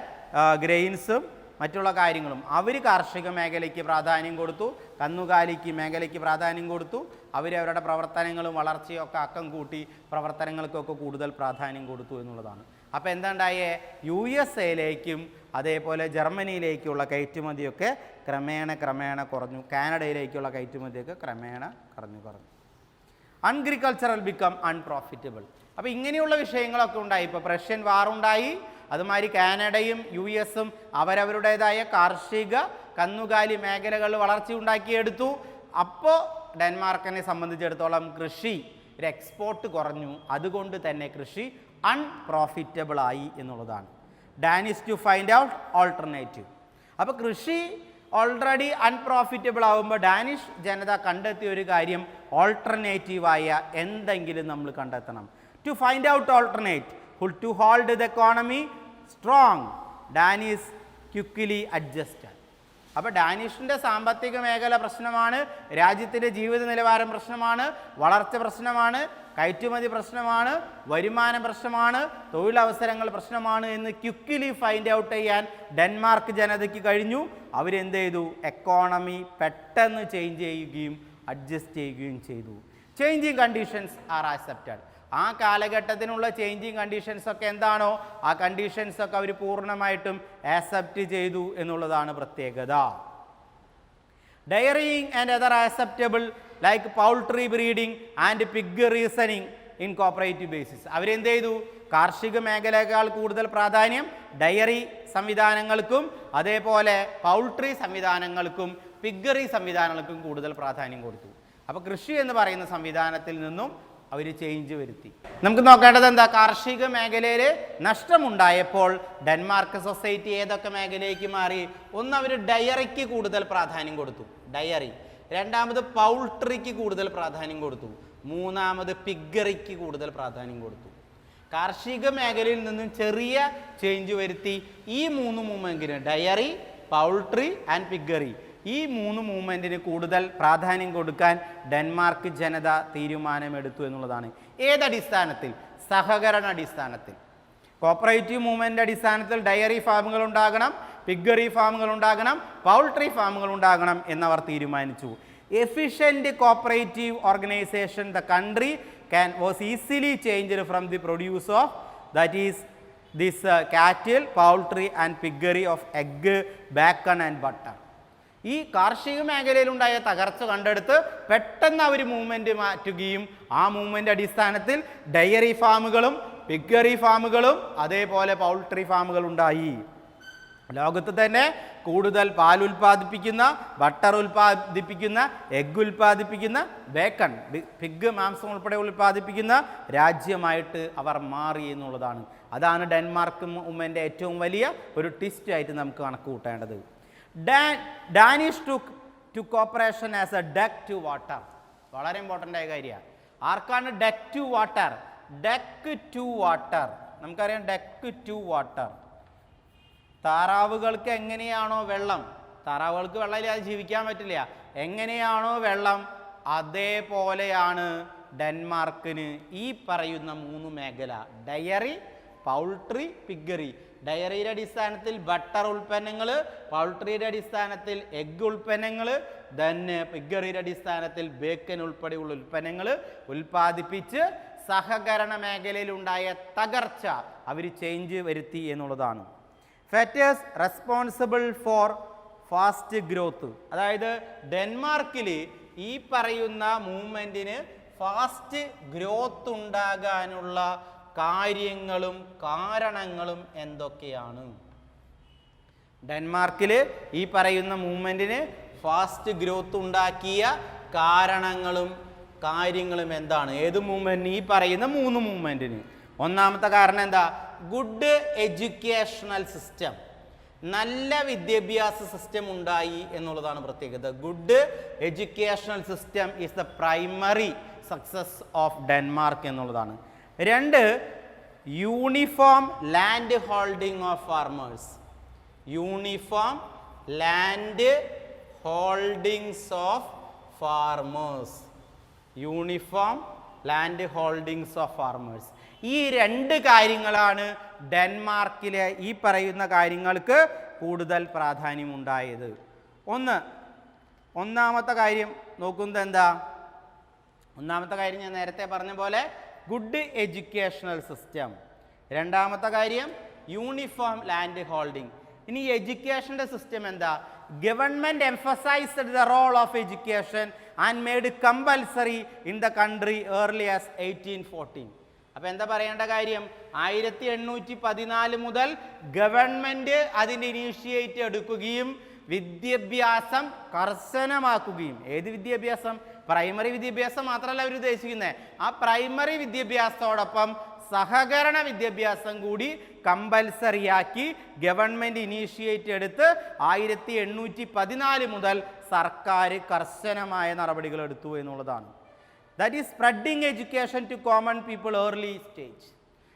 ഗ്രെയിൻസും മറ്റുള്ള കാര്യങ്ങളും അവർ കാർഷിക മേഖലയ്ക്ക് പ്രാധാന്യം കൊടുത്തു, കന്നുകാലിക്ക് മേഖലയ്ക്ക് പ്രാധാന്യം കൊടുത്തു. അവരവരുടെ പ്രവർത്തനങ്ങളും വളർച്ചയൊക്കെ അക്കം കൂട്ടി പ്രവർത്തനങ്ങൾക്കൊക്കെ കൂടുതൽ പ്രാധാന്യം കൊടുത്തു എന്നുള്ളതാണ്. അപ്പോൾ എന്താണ്ടായേ, USA-യിലേക്കും അതേപോലെ ജർമ്മനിയിലേക്കുള്ള കയറ്റുമതിയൊക്കെ ക്രമേണ കുറഞ്ഞു. കാനഡയിലേക്കുള്ള കയറ്റുമതിയൊക്കെ ക്രമേണ കുറഞ്ഞു. Agricultural become unprofitable. അപ്പോൾ ഇങ്ങനെയുള്ള വിഷയങ്ങളൊക്കെ ഉണ്ടായി. ഇപ്പോൾ പ്രഷ്യൻ വാറുണ്ടായി, അതുമാതിരി കാനഡയും US-ഉം അവരവരുടേതായ കാർഷിക കന്നുകാലി മേഖലകളിൽ വളർച്ച ഉണ്ടാക്കിയെടുത്തു. അപ്പോൾ ഡെൻമാർക്കിനെ സംബന്ധിച്ചിടത്തോളം കൃഷി ഒരു എക്സ്പോർട്ട് കുറഞ്ഞു, അതുകൊണ്ട് തന്നെ കൃഷി അൺപ്രോഫിറ്റബിൾ ആയി എന്നുള്ളതാണ്. Danish to find out alternative. അപ്പോൾ കൃഷി ഓൾറെഡി അൺപ്രോഫിറ്റബിൾ ആകുമ്പോൾ ഡാനിഷ് ജനത കണ്ടെത്തിയ ഒരു കാര്യം, ഓൾട്ടർനേറ്റീവായ എന്തെങ്കിലും നമ്മൾ കണ്ടെത്തണം. To find out alternate to hold the economy strong Danish quickly adjust. അപ്പോൾ ഡാനിഷിൻ്റെ സാമ്പത്തിക മേഖല പ്രശ്നമാണ്, രാജ്യത്തിൻ്റെ ജീവിത നിലവാരം പ്രശ്നമാണ്, വളർച്ച പ്രശ്നമാണ്, കയറ്റുമതി പ്രശ്നമാണ്, വരുമാന പ്രശ്നമാണ്, തൊഴിലവസരങ്ങൾ പ്രശ്നമാണ് എന്ന് ക്വിക്ക്ലി ഫൈൻഡ് ഔട്ട് ചെയ്യാൻ ഡെൻമാർക്ക് ജനതയ്ക്ക് കഴിഞ്ഞു. അവരെന്ത് ചെയ്തു, എക്കോണമി പെട്ടെന്ന് ചേഞ്ച് ചെയ്യുകയും അഡ്ജസ്റ്റ് ചെയ്യുകയും ചെയ്തു. Changing conditions R accepted. ആ കാലഘട്ടത്തിനുള്ള ചേഞ്ചിങ് കണ്ടീഷൻസ് ഒക്കെ എന്താണോ ആ കണ്ടീഷൻസ് ഒക്കെ അവർ പൂർണ്ണമായിട്ടും ആക്സെപ്റ്റ് ചെയ്തു എന്നുള്ളതാണ് പ്രത്യേകത. Dairying and other acceptable like poultry breeding and pig reasoning in cooperative basis. അവരെന്ത് ചെയ്തു, കാർഷിക മേഖലയേക്കാൾ കൂടുതൽ പ്രാധാന്യം ഡയറി സംവിധാനങ്ങൾക്കും അതേപോലെ പൗൾട്രി സംവിധാനങ്ങൾക്കും പിഗറി സംവിധാനങ്ങൾക്കും കൂടുതൽ പ്രാധാന്യം കൊടുത്തു. അപ്പോൾ കൃഷി എന്ന് പറയുന്ന സംവിധാനത്തിൽ നിന്നും അവർ ചേഞ്ച് വരുത്തി. നമുക്ക് നോക്കേണ്ടത് എന്താ, കാർഷിക മേഖലയിൽ നഷ്ടമുണ്ടായപ്പോൾ ഡെൻമാർക്ക് സൊസൈറ്റി ഏതൊക്കെ മേഖലയിലേക്ക് മാറി? ഒന്ന്, അവർ ഡയറിക്ക് കൂടുതൽ പ്രാധാന്യം കൊടുത്തു, ഡയറി. രണ്ടാമത് പൗൾട്രിക്ക് കൂടുതൽ പ്രാധാന്യം കൊടുത്തു. മൂന്നാമത് പിഗറിക്ക് കൂടുതൽ പ്രാധാന്യം കൊടുത്തു. കാർഷിക മേഖലയിൽ നിന്നും ചെറിയ ചേഞ്ച് വരുത്തി. ഈ മൂന്ന് മൂവ്മെൻറ്റിന്, ഡയറി, പൗൾട്രി ആൻഡ് പിഗറി, ഈ മൂന്ന് മൂവ്മെൻറ്റിന് കൂടുതൽ പ്രാധാന്യം കൊടുക്കാൻ ഡെൻമാർക്ക് ജനത തീരുമാനമെടുത്തു എന്നുള്ളതാണ്. ഏതടിസ്ഥാനത്തിൽ? സഹകരണ അടിസ്ഥാനത്തിൽ. കോപ്പറേറ്റീവ് മൂവ്മെൻ്റ് അടിസ്ഥാനത്തിൽ ഡയറി ഫാമുകൾ ഉണ്ടാകണം, പിഗറി ഫാമുകൾ ഉണ്ടാകണം, പൗൾട്രി ഫാമുകൾ ഉണ്ടാകണം എന്നവർ തീരുമാനിച്ചു. Efficient cooperative organisation the country was easily changed from the produce of, that is this cattle, poultry and piggery of egg, bacon and butter. ഈ കാർഷിക മേഖലയിലുണ്ടായ തകർച്ച കണ്ടെടുത്ത് പെട്ടെന്ന് അവർ മൂവ്മെൻറ്റ് മാറ്റുകയും ആ മൂവ്മെൻ്റ് അടിസ്ഥാനത്തിൽ ഡയറി ഫാമുകളും പിഗറി ഫാമുകളും അതേപോലെ പൗൾട്രി ഫാമുകളും ഉണ്ടായി. ലോകത്ത് തന്നെ കൂടുതൽ പാൽ ഉൽപ്പാദിപ്പിക്കുന്ന, ബട്ടർ ഉൽപ്പാദിപ്പിക്കുന്ന, എഗ്ഗ് ഉൽപ്പാദിപ്പിക്കുന്ന, ബേക്കൺ പിഗ് മാംസം ഉൾപ്പെടെ ഉൽപ്പാദിപ്പിക്കുന്ന രാജ്യമായിട്ട് അവർ മാറി എന്നുള്ളതാണ്. അതാണ് ഡെൻമാർക്ക് മൂവ്മെൻ്റ് ഏറ്റവും വലിയ ഒരു ട്വിസ്റ്റ് ആയിട്ട് നമുക്ക് കണക്ക് കൂട്ടേണ്ടത്. Danish to cooperation as a duck to water. വളരെ ഇമ്പോർട്ടൻ്റ് ആയ കാര്യമാണ്. ആർക്കാണ് duck to water? Duck to water നമുക്കറിയാം. ഡെക്ക് ടു വാട്ടർ താറാവുകൾക്ക് എങ്ങനെയാണോ വെള്ളം, താറാവുകൾക്ക് വെള്ളമില്ലാതെ ജീവിക്കാൻ പറ്റില്ല, എങ്ങനെയാണോ വെള്ളം അതേപോലെയാണ് ഡെൻമാർക്കിന് ഈ പറയുന്ന 3 മേഖല: ഡയറി, പൗൾട്രി, പിഗറി. ഡയറിയുടെ അടിസ്ഥാനത്തിൽ ബട്ടർ ഉൽപ്പന്നങ്ങൾ, പൗൾട്രിയുടെ അടിസ്ഥാനത്തിൽ എഗ്ഗ് ഉൽപ്പന്നങ്ങൾ, തന്നെ പിഗറിയുടെ അടിസ്ഥാനത്തിൽ ബേക്കൻ ഉൾപ്പെടെയുള്ള ഉൽപ്പന്നങ്ങൾ ഉൽപ്പാദിപ്പിച്ച് സഹകരണ മേഖലയിലുണ്ടായ തകർച്ച അവർ ചേഞ്ച് വരുത്തി എന്നുള്ളതാണ്. Factors responsible for fast growth. അതായത് ഡെൻമാർക്കിൽ ഈ പറയുന്ന മൂവ്മെൻറ്റിന് ഫാസ്റ്റ് ഗ്രോത്ത് ഉണ്ടാകാനുള്ള കാര്യങ്ങളും കാരണങ്ങളും എന്തൊക്കെയാണ്? ഡെൻമാർക്കിൽ ഈ പറയുന്ന മൂവ്മെൻറ്റിന് ഫാസ്റ്റ് ഗ്രോത്ത് ഉണ്ടാക്കിയ കാരണങ്ങളും കാര്യങ്ങളും എന്താണ്? ഏത് മൂവ്മെൻറ്റിന്? ഈ പറയുന്ന 3 മൂവ്മെൻറ്റിന്. ഒന്നാമത്തെ കാരണം എന്താ? Good educational system. നല്ല വിദ്യാഭ്യാസ സിസ്റ്റം ഉണ്ടായി എന്നുള്ളതാണ് പ്രത്യേകത. Good educational system is the primary success of Denmark എന്നുള്ളതാണ്. 2, uniform land holding of farmers. Uniform land holdings of farmers. Uniform land holdings of farmers. ഈ 2 കാര്യങ്ങളാണ് ഡെൻമാർക്കിലെ ഈ പറയുന്ന കാര്യങ്ങൾക്ക് കൂടുതൽ പ്രാധാന്യമുണ്ടായത്. ഒന്നാമത്തെ കാര്യം നോക്കുന്നത് എന്താ? ഒന്നാമത്തെ കാര്യം ഞാൻ നേരത്തെ പറഞ്ഞ പോലെ ഗുഡ് എഡ്യൂക്കേഷണൽ സിസ്റ്റം. രണ്ടാമത്തെ കാര്യം യൂണിഫോം ലാൻഡ് ഹോൾഡിംഗ്. ഇനി എഡ്യൂക്കേഷൻ്റെ സിസ്റ്റം എന്താ? Government emphasized the role of education and made compulsory in the country early as 1814. അപ്പോൾ എന്താ പറയേണ്ട കാര്യം? 1814 മുതൽ ഗവൺമെൻറ് അതിൻ്റെ ഇനീഷ്യേറ്റ് എടുക്കുകയും വിദ്യാഭ്യാസം കർശനമാക്കുകയും. ഏത് വിദ്യാഭ്യാസം? പ്രൈമറി വിദ്യാഭ്യാസം മാത്രമല്ല അവർ ഉദ്ദേശിക്കുന്നത്. ആ പ്രൈമറി വിദ്യാഭ്യാസത്തോടൊപ്പം സഹകരണ വിദ്യാഭ്യാസം കൂടി കമ്പൽസറിയാക്കി ഗവൺമെൻറ് ഇനീഷ്യേറ്റ് എടുത്ത് 1814 മുതൽ സർക്കാർ കർശനമായ നടപടികൾ എടുത്തു എന്നുള്ളതാണ്. That is spreading education to common people early stage.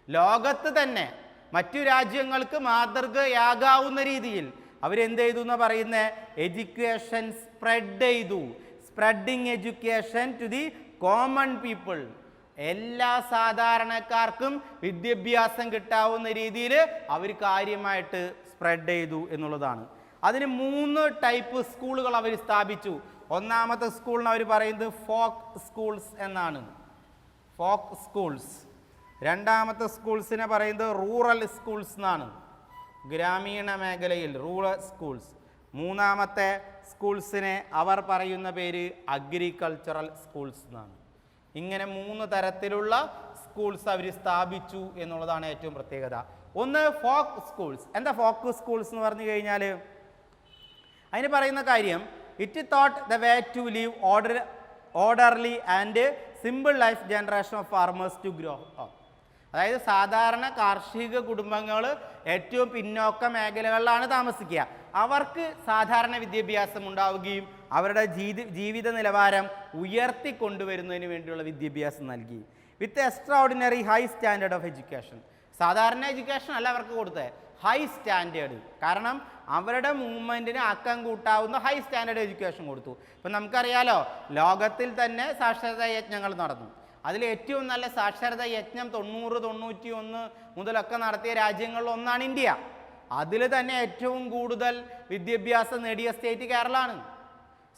ലോകത്ത് തന്നെ മറ്റു രാജ്യങ്ങൾക്ക് മാതൃകയാകാവുന്ന രീതിയിൽ അവരെന്ത് ചെയ്തു എന്ന് പറയുന്നത്? എഡ്യൂക്കേഷൻ സ്പ്രെഡ് ചെയ്തു. Spreading education to the common people. എല്ലാ സാധാരണക്കാർക്കും വിദ്യാഭ്യാസം കിട്ടാവുന്ന രീതിയിൽ അവർ കാര്യമായിട്ട് സ്പ്രെഡ് ചെയ്തു എന്നുള്ളതാണ്. അതിന് 3 ടൈപ്പ് സ്കൂളുകൾ അവർ സ്ഥാപിച്ചു. ഒന്നാമത്തെ സ്കൂളിന് അവർ പറയുന്നത് ഫോക്ക് സ്കൂൾസ് എന്നാണ്. Folk schools. രണ്ടാമത്തെ സ്കൂൾസിനെ പറയുന്നത് റൂറൽ സ്കൂൾസ് എന്നാണ്. ഗ്രാമീണ മേഖലയിൽ റൂറൽ സ്കൂൾസ്. മൂന്നാമത്തെ സ്കൂൾസിനെ അവർ പറയുന്ന പേര് അഗ്രികൾച്ചറൽ സ്കൂൾസ് എന്നാണ്. ഇങ്ങനെ 3 തരത്തിലുള്ള സ്കൂൾസ് അവർ സ്ഥാപിച്ചു എന്നുള്ളതാണ് ഏറ്റവും പ്രത്യേകത. ഒന്ന് ഫോക്ക് സ്കൂൾസ്. എന്താ ഫോക്ക് സ്കൂൾസ് എന്ന് പറഞ്ഞു കഴിഞ്ഞാൽ അതിന് പറയുന്ന കാര്യം, it taught the way to live orderly and simple life generation of farmers to grow up. അതായത് സാധാരണ കാർഷിക കുടുംബങ്ങൾ ഏറ്റവും പിന്നോക്ക മേഖലകളിലാണ് താമസിക്കുക. അവർക്ക് സാധാരണ വിദ്യാഭ്യാസം ഉണ്ടാവുകയും അവരുടെ ജീവിത നിലവാരം ഉയർത്തിക്കൊണ്ടുവരുന്നതിന് വേണ്ടിയുള്ള വിദ്യാഭ്യാസം നൽകി. വിത്ത് extra ordinary high standard of education. സാധാരണ എഡ്യൂക്കേഷൻ അല്ല അവർക്ക് കൊടുത്തത്, ഹൈ സ്റ്റാൻഡേർഡ്. കാരണം അവരുടെ മൂവ്മെൻറ്റിന് ആക്കം കൂട്ടാവുന്ന ഹൈ സ്റ്റാൻഡേർഡ് എഡ്യൂക്കേഷൻ കൊടുത്തു. ഇപ്പം നമുക്കറിയാലോ, ലോകത്തിൽ തന്നെ സാക്ഷരതാ യജ്ഞങ്ങൾ നടന്നു. അതിൽ ഏറ്റവും നല്ല സാക്ഷരതാ യജ്ഞം 90-91 മുതലൊക്കെ നടത്തിയ രാജ്യങ്ങളിൽ ഒന്നാണ് ഇന്ത്യ. അതിൽ തന്നെ ഏറ്റവും കൂടുതൽ വിദ്യാഭ്യാസം നേടിയ സ്റ്റേറ്റ് കേരളമാണ്.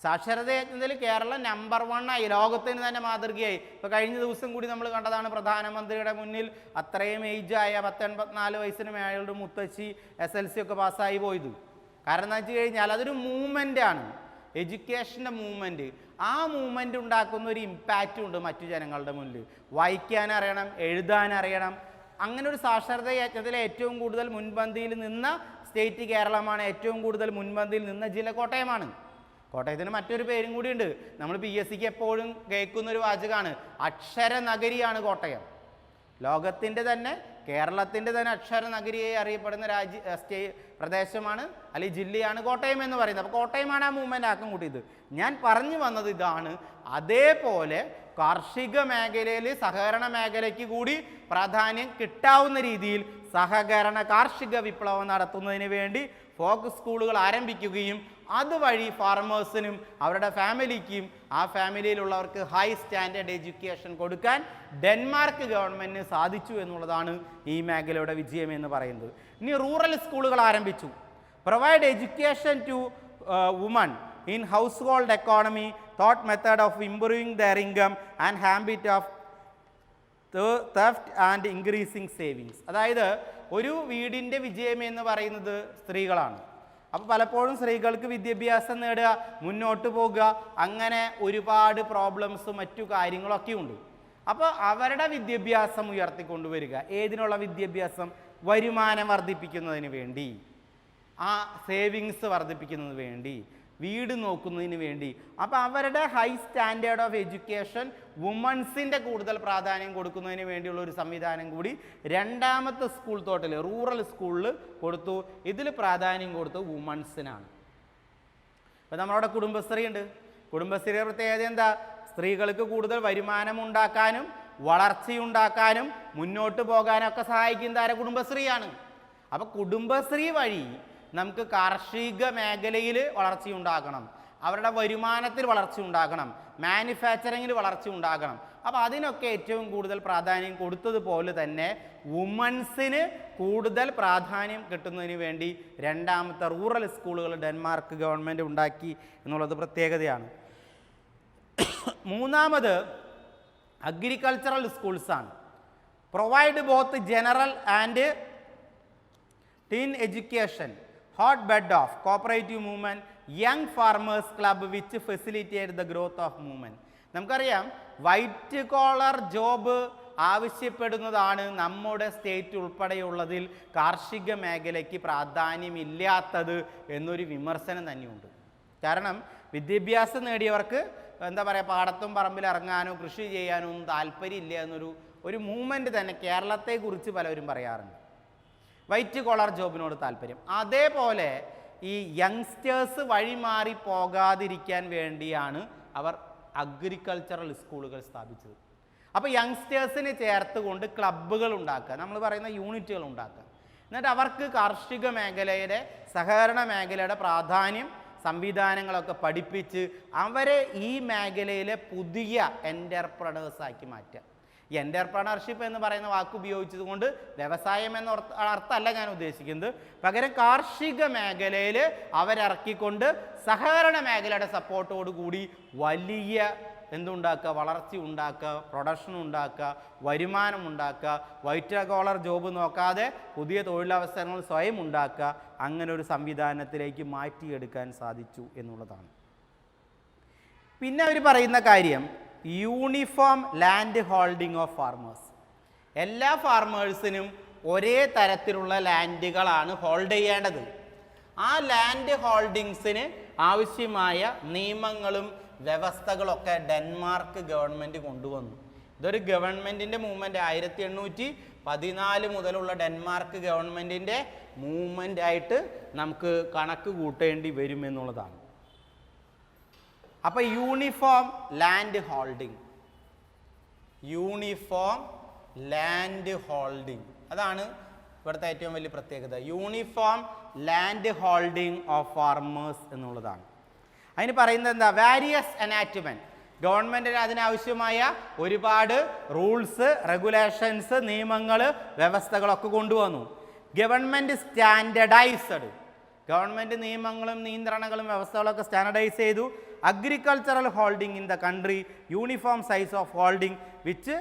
സാക്ഷരതാ യജ്ഞത്തിൽ കേരളം നമ്പർ 1 ആയി, ലോകത്തിന് തന്നെ മാതൃകയായി. ഇപ്പോൾ കഴിഞ്ഞ ദിവസം കൂടി നമ്മൾ കണ്ടതാണ്, പ്രധാനമന്ത്രിയുടെ മുന്നിൽ അത്രയും ഏജായ 84 വയസ്സിന് മേളുടെ മുത്തശ്ശി SLC ഒക്കെ പാസ്സായി പോയത്. കാരണം എന്താ വെച്ച് കഴിഞ്ഞാൽ അതൊരു മൂവ്മെൻ്റ് ആണ്, എഡ്യൂക്കേഷൻ്റെ മൂവ്മെൻറ്റ്. ആ മൂവ്മെൻ്റ് ഉണ്ടാക്കുന്ന ഒരു ഇമ്പാക്റ്റും ഉണ്ട് മറ്റു ജനങ്ങളുടെ മുന്നിൽ. വായിക്കാനറിയണം, എഴുതാനറിയണം. അങ്ങനെ ഒരു സാക്ഷരത യജ്ഞത്തിൽ ഏറ്റവും കൂടുതൽ മുൻപന്തിയിൽ നിന്ന സ്റ്റേറ്റ് കേരളമാണ്. ഏറ്റവും കൂടുതൽ മുൻപന്തിയിൽ നിന്ന ജില്ല കോട്ടയമാണ്. കോട്ടയത്തിന് മറ്റൊരു പേരും കൂടിയുണ്ട്. നമ്മൾ PSCക്ക് എപ്പോഴും കേൾക്കുന്നൊരു വാചകമാണ്, അക്ഷര നഗരിയാണ് കോട്ടയം. ലോകത്തിൻ്റെ തന്നെ, കേരളത്തിൻ്റെ തന്നെ അക്ഷര നഗരിയായി അറിയപ്പെടുന്ന പ്രദേശമാണ് അല്ലെങ്കിൽ ജില്ലയാണ് കോട്ടയം എന്ന് പറയുന്നത്. അപ്പോൾ കോട്ടയമാണ് ആ മൂവ്മെൻ്റ് ആക്കം കൂട്ടിയത്. ഞാൻ പറഞ്ഞു വന്നത് ഇതാണ്. അതേപോലെ കാർഷിക മേഖലയിൽ സഹകരണ മേഖലയ്ക്ക് കൂടി പ്രാധാന്യം കിട്ടാവുന്ന രീതിയിൽ സഹകരണ കാർഷിക വിപ്ലവം നടത്തുന്നതിന് വേണ്ടി ഫോക്കസ് സ്കൂളുകൾ ആരംഭിക്കുകയും അതുവഴി ഫാർമേഴ്സിനും അവരുടെ ഫാമിലിക്കും ആ ഫാമിലിയിലുള്ളവർക്ക് ഹൈ സ്റ്റാൻഡേർഡ് എഡ്യൂക്കേഷൻ കൊടുക്കാൻ ഡെൻമാർക്ക് ഗവൺമെൻറ്റിന് സാധിച്ചു എന്നുള്ളതാണ് ഈ മേഖലയുടെ വിജയം എന്ന് പറയുന്നത്. ഇനി റൂറൽ സ്കൂളുകൾ ആരംഭിച്ചു. Provide education to woman in household economy, taught method of improving their income and habit of theft and increasing savings. അതായത് ഒരു വീടിൻ്റെ വിജയം എന്ന് പറയുന്നത് സ്ത്രീകളാണ്. അപ്പോൾ പലപ്പോഴും സ്ത്രീകൾക്ക് വിദ്യാഭ്യാസം നേടുക, മുന്നോട്ട് പോകുക, അങ്ങനെ ഒരുപാട് പ്രോബ്ലംസും മറ്റു കാര്യങ്ങളൊക്കെ ഉണ്ട്. അപ്പോൾ അവരുടെ വിദ്യാഭ്യാസം ഉയർത്തിക്കൊണ്ടുവരിക. ഏതിനുള്ള വിദ്യാഭ്യാസം? വരുമാനം വർദ്ധിപ്പിക്കുന്നതിന് വേണ്ടി, ആ സേവിങ്സ് വർദ്ധിപ്പിക്കുന്നതിന് വേണ്ടി, വീട് നോക്കുന്നതിന് വേണ്ടി. അപ്പോൾ അവരുടെ ഹൈ സ്റ്റാൻഡേർഡ് ഓഫ് എഡ്യൂക്കേഷൻ വുമൺസിൻ്റെ കൂടുതൽ പ്രാധാന്യം കൊടുക്കുന്നതിന് വേണ്ടിയുള്ള ഒരു സംവിധാനം കൂടി രണ്ടാമത്തെ സ്കൂൾ തോട്ടിൽ റൂറൽ സ്കൂളിൽ കൊടുത്തു. ഇതിൽ പ്രാധാന്യം കൊടുത്തു വുമൺസിനാണ്. ഇപ്പോൾ നമ്മളവിടെ കുടുംബശ്രീ ഉണ്ട്. കുടുംബശ്രീയുടെ പ്രത്യേകത എന്താ? സ്ത്രീകൾക്ക് കൂടുതൽ വരുമാനം ഉണ്ടാക്കാനും വളർച്ചയുണ്ടാക്കാനും മുന്നോട്ട് പോകാനൊക്കെ സഹായിക്കുന്ന ആരെ? കുടുംബശ്രീയാണ്. അപ്പോൾ കുടുംബശ്രീ വഴി നമുക്ക് കാർഷിക മേഖലയിൽ വളർച്ചയുണ്ടാകണം, അവരുടെ വരുമാനത്തിൽ വളർച്ചയുണ്ടാകണം, മാനുഫാക്ചറിങ്ങിൽ വളർച്ചയുണ്ടാകണം. അപ്പോൾ അതിനൊക്കെ ഏറ്റവും കൂടുതൽ പ്രാധാന്യം കൊടുത്തതുപോലെ തന്നെ വുമൺസിന് കൂടുതൽ പ്രാധാന്യം കിട്ടുന്നതിന് വേണ്ടി രണ്ടാമത്തെ റൂറൽ സ്കൂളുകൾ ഡെൻമാർക്ക് ഗവൺമെൻറ് ഉണ്ടാക്കി എന്നുള്ളത് പ്രത്യേകതയാണ്. മൂന്നാമത് അഗ്രികൾച്ചറൽ സ്കൂൾസാണ്. Provide both general and teen education, hotbed of cooperative movement, young farmers club which facilitate the growth of movement. നമുക്കറിയാം വൈറ്റ് കോളർ ജോബ് ആവശ്യപ്പെടുന്നതാണ് നമ്മുടെ സ്റ്റേറ്റ് ഉൾപ്പെടെയുള്ളതിൽ കാർഷിക മേഖലയ്ക്ക് പ്രാധാന്യമില്ലാത്തത് എന്നൊരു വിമർശനം തന്നെയുണ്ട്. കാരണം വിദ്യാഭ്യാസം നേടിയവർക്ക് എന്താ പറയുക, പാടത്തും പറമ്പിൽ ഇറങ്ങാനോ കൃഷി ചെയ്യാനോ ഒന്നും താല്പര്യമില്ല എന്നൊരു മൂവ്മെൻറ്റ് തന്നെ കേരളത്തെക്കുറിച്ച് പലരും പറയാറുണ്ട്. വൈറ്റ് കോളർ ജോബിനോട് താല്പര്യം. അതേപോലെ ഈ യങ്സ്റ്റേഴ്സ് വഴിമാറി പോകാതിരിക്കാൻ വേണ്ടിയാണ് അവർ അഗ്രികൾച്ചറൽ സ്കൂളുകൾ സ്ഥാപിച്ചത്. അപ്പോൾ യങ്സ്റ്റേഴ്സിനെ ചേർത്തുകൊണ്ട് ക്ലബ്ബുകൾ ഉണ്ടാക്കുക, നമ്മൾ പറയുന്ന യൂണിറ്റുകൾ ഉണ്ടാക്കുക. എന്നിട്ട് അവർക്ക് കാർഷിക മേഖലയുടെ സഹകരണ മേഖലയുടെ പ്രാധാന്യം സംവിധാനങ്ങളൊക്കെ പഠിപ്പിച്ച് അവരെ ഈ മേഖലയിലെ പുതിയ എൻ്റർപ്രണേഴ്സാക്കി മാറ്റുക. ഈ എൻ്റർപ്രണർഷിപ്പ് എന്ന് പറയുന്ന വാക്ക് ഉപയോഗിച്ചത് കൊണ്ട് വ്യവസായം എന്ന അർത്ഥമല്ല ഞാൻ ഉദ്ദേശിക്കുന്നത്. പകരം കാർഷിക മേഖലയിൽ അവരിറക്കിക്കൊണ്ട് സഹകരണ മേഖലയുടെ സപ്പോർട്ടോടു കൂടി വലിയ എന്തുണ്ടാക്കുക, വളർച്ച ഉണ്ടാക്കുക, പ്രൊഡക്ഷൻ ഉണ്ടാക്കുക, വരുമാനം ഉണ്ടാക്കുക, വൈറ്റ് കോളർ ജോബ് നോക്കാതെ പുതിയ തൊഴിലവസരങ്ങൾ സ്വയം ഉണ്ടാക്കുക, അങ്ങനെ ഒരു സംവിധാനത്തിലേക്ക് മാറ്റിയെടുക്കാൻ സാധിച്ചു എന്നുള്ളതാണ്. പിന്നെ അവർ പറയുന്ന കാര്യം uniform land holding of farmers. എല്ലാ ഫാർമേഴ്സിനും ഒരേ തരത്തിലുള്ള ലാൻഡുകളാണ് ഹോൾഡ് ചെയ്യേണ്ടത്. ആ ലാൻഡ് ഹോൾഡിങ്സിന് ആവശ്യമായ നിയമങ്ങളും വ്യവസ്ഥകളൊക്കെ ഡെൻമാർക്ക് ഗവൺമെൻറ് കൊണ്ടുവന്നു. ഇതൊരു ഗവൺമെൻറ്റിൻ്റെ മൂവ്മെൻറ്റ്, 1814 മുതലുള്ള ഡെൻമാർക്ക് ഗവൺമെൻറ്റിൻ്റെ മൂവ്മെൻ്റ് ആയിട്ട് നമുക്ക് കണക്ക് കൂട്ടേണ്ടി വരും എന്നുള്ളതാണ്. അപ്പോൾ uniform land holding, uniform land holding അതാണ് ഇവിടുത്തെ ഏറ്റവും വലിയ പ്രത്യേകത. Uniform land holding of farmers എന്നുള്ളതാണ്. അതിന് പറയുന്നത് എന്താ? Various enactment. ഗവൺമെൻറ്റിന് അതിനാവശ്യമായ ഒരുപാട് റൂൾസ്, റെഗുലേഷൻസ്, നിയമങ്ങൾ, വ്യവസ്ഥകളൊക്കെ കൊണ്ടുവന്നു. ഗവൺമെൻറ് സ്റ്റാൻഡർഡൈസ്ഡ്, ഗവൺമെൻറ് നിയമങ്ങളും നിയന്ത്രണങ്ങളും വ്യവസ്ഥകളൊക്കെ സ്റ്റാൻഡർഡൈസ് ചെയ്തു. Agricultural holding in the country, uniform size of holding which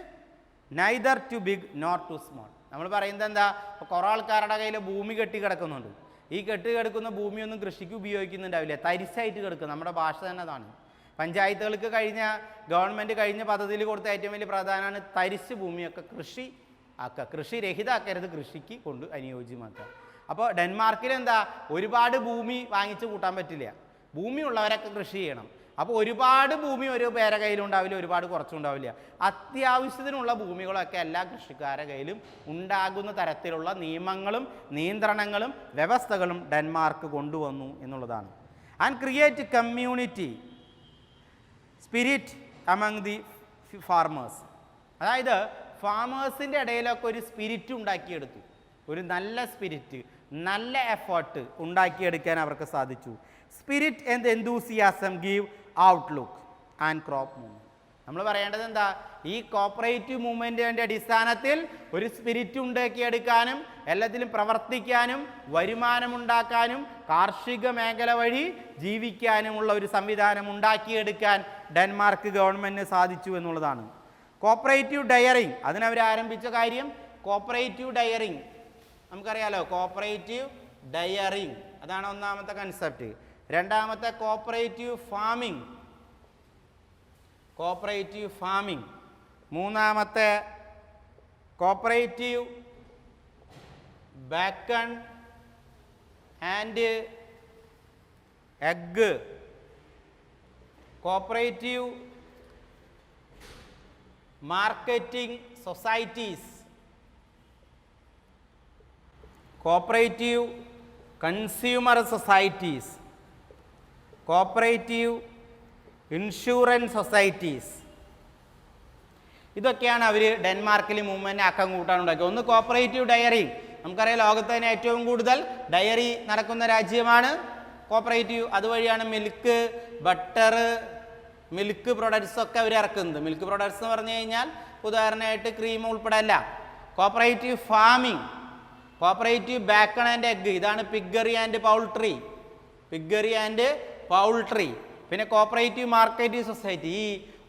neither too big nor too small. നമ്മൾ പറയുന്നത് എന്താ? ഇപ്പോൾ കുറേ ആൾക്കാരുടെ കയ്യിൽ ഭൂമി കെട്ടി കിടക്കുന്നുണ്ട്. ഈ കെട്ട് കിടക്കുന്ന ഭൂമിയൊന്നും കൃഷിക്ക് ഉപയോഗിക്കുന്നുണ്ടാവില്ല, തരിശായിട്ട് കിടക്കും. നമ്മുടെ ഭാഷ തന്നെ അതാണ്. പഞ്ചായത്തുകൾക്ക് ഗവൺമെൻറ് കഴിഞ്ഞ പദ്ധതിയിൽ കൊടുത്ത ഏറ്റവും വലിയ പ്രധാനമാണ് തരിശ് ഭൂമിയൊക്കെ കൃഷി ആക്കുക, കൃഷി രഹിതമാക്കരുത്, കൃഷിക്ക് കൊണ്ട് അനുയോജ്യമാക്കുക. അപ്പോൾ ഡെൻമാർക്കിൽ എന്താ, ഒരുപാട് ഭൂമി വാങ്ങിച്ച് കൂട്ടാൻ പറ്റില്ല, ഭൂമി ഉള്ളവരൊക്കെ കൃഷി ചെയ്യണം. അപ്പോൾ ഒരുപാട് ഭൂമി ഒരു പേരെ കയ്യിലുണ്ടാവില്ല, ഒരുപാട് കുറച്ചുണ്ടാവില്ല. അത്യാവശ്യത്തിനുള്ള ഭൂമികളൊക്കെ എല്ലാ കൃഷിക്കാരുടെ കയ്യിലും ഉണ്ടാകുന്ന തരത്തിലുള്ള നിയമങ്ങളും നിയന്ത്രണങ്ങളും വ്യവസ്ഥകളും ഡെൻമാർക്ക് കൊണ്ടുവന്നു എന്നുള്ളതാണ്. And create community spirit among the farmers. അതായത് ഫാമേഴ്സിൻ്റെ ഇടയിലൊക്കെ ഒരു സ്പിരിറ്റ് ഉണ്ടാക്കിയെടുത്തു, ഒരു നല്ല സ്പിരിറ്റ്, നല്ല എഫേർട്ട് ഉണ്ടാക്കിയെടുക്കാൻ അവർക്ക് സാധിച്ചു. Spirit and എന്തൂസിയാസം give outlook and crop movement. നമ്മൾ പറയേണ്ടത് എന്താ, ഈ കോപ്പറേറ്റീവ് മൂവ്മെൻറ്റിൻ്റെ അടിസ്ഥാനത്തിൽ ഒരു സ്പിരിറ്റ് ഉണ്ടാക്കിയെടുക്കാനും എല്ലാത്തിലും പ്രവർത്തിക്കാനും വരുമാനമുണ്ടാക്കാനും കാർഷിക മേഖല വഴി ജീവിക്കാനുമുള്ള ഒരു സംവിധാനം ഉണ്ടാക്കിയെടുക്കാൻ ഡെൻമാർക്ക് ഗവൺമെൻറ്റിന് സാധിച്ചു എന്നുള്ളതാണ്. കോപ്പറേറ്റീവ് ഡയറിങ്, അതിനവർ ആരംഭിച്ച കാര്യം കോപ്പറേറ്റീവ് ഡയറിങ്. നമുക്കറിയാലോ കോപ്പറേറ്റീവ് ഡയറിങ്, അതാണ് ഒന്നാമത്തെ കൺസെപ്റ്റ്. രണ്ടാമത്തെ കോപ്പറേറ്റീവ് ഫാമിംഗ്, കോപ്പറേറ്റീവ് ഫാമിംഗ്. മൂന്നാമത്തെ cooperative bacon and egg, cooperative marketing societies, cooperative consumer societies, cooperative insurance societies. ഇതൊക്കെയാണ് അവർ ഡെൻമാർക്കിൽ മൂവ്മെൻറ്റ് ആക്കം കൂട്ടാനുണ്ടാക്കിയത്. ഒന്ന് കോപ്പറേറ്റീവ് ഡയറിങ്, നമുക്കറിയാം ലോകത്ത് തന്നെ ഏറ്റവും കൂടുതൽ ഡയറി നടക്കുന്ന രാജ്യമാണ് കോപ്പറേറ്റീവ്. അതുവഴിയാണ് മിൽക്ക്, ബട്ടർ, മിൽക്ക് പ്രൊഡക്ട്സ് ഒക്കെ അവർ ഇറക്കുന്നത്. മിൽക്ക് പ്രൊഡക്ട്സ് എന്ന് പറഞ്ഞു കഴിഞ്ഞാൽ ഉദാഹരണമായിട്ട് ക്രീം ഉൾപ്പെടെ അല്ല. Cooperative farming, cooperative bacon and egg, ഇതാണ് പിഗ്ഗറി ആൻഡ് പൗൾട്രി, പിഗ്ഗറി ആൻഡ് പൗൾട്രി. പിന്നെ കോപ്പറേറ്റീവ് മാർക്കറ്റിംഗ് സൊസൈറ്റി, ഈ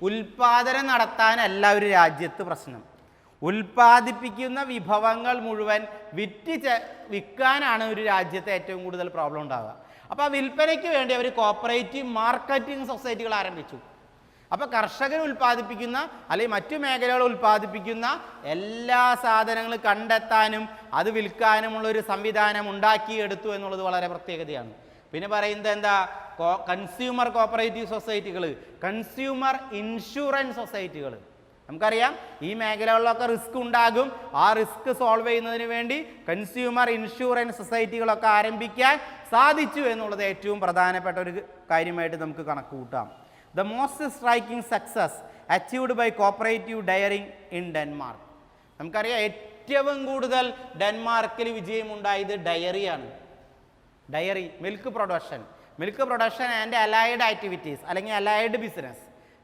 ഉൽപാദനം നടത്താനല്ല ഒരു രാജ്യത്ത് പ്രശ്നം, ഉൽപ്പാദിപ്പിക്കുന്ന വിഭവങ്ങൾ മുഴുവൻ വിൽക്കാനാണ് ഒരു രാജ്യത്തെ ഏറ്റവും കൂടുതൽ പ്രോബ്ലം ഉണ്ടാവുക. അപ്പോൾ ആ വിൽപ്പനയ്ക്ക് വേണ്ടി അവർ കോപ്പറേറ്റീവ് മാർക്കറ്റിംഗ് സൊസൈറ്റികൾ ആരംഭിച്ചു. അപ്പോൾ കർഷകർ ഉൽപ്പാദിപ്പിക്കുന്ന അല്ലെങ്കിൽ മറ്റു മേഖലകൾ ഉൽപ്പാദിപ്പിക്കുന്ന എല്ലാ സാധനങ്ങളും കണ്ടെത്താനും അത് വിൽക്കാനുമുള്ള ഒരു സംവിധാനം ഉണ്ടാക്കിയെടുത്തു എന്നുള്ളത് വളരെ പ്രത്യേകതയാണ്. പിന്നെ പറയുന്നത് എന്താ, കൺസ്യൂമർ കോപ്പറേറ്റീവ് സൊസൈറ്റികൾ, കൺസ്യൂമർ ഇൻഷുറൻസ് സൊസൈറ്റികൾ. നമുക്കറിയാം ഈ മേഖലകളിലൊക്കെ റിസ്ക് ഉണ്ടാകും, ആ റിസ്ക് സോൾവ് ചെയ്യുന്നതിന് വേണ്ടി കൺസ്യൂമർ ഇൻഷുറൻസ് സൊസൈറ്റികളൊക്കെ ആരംഭിക്കാൻ സാധിച്ചു എന്നുള്ളത് ഏറ്റവും പ്രധാനപ്പെട്ട ഒരു കാര്യമായിട്ട് നമുക്ക് കണക്ക് കൂട്ടാം. The most striking success achieved by cooperative dairying in Denmark. നമുക്കറിയാം ഏറ്റവും കൂടുതൽ ഡെൻമാർക്കിൽ വിജയമുണ്ടായത് ഡയറിയാണ്. Dairy, milk production and allied activities അല്ലെങ്കിൽ അലൈഡ് ബിസിനസ്.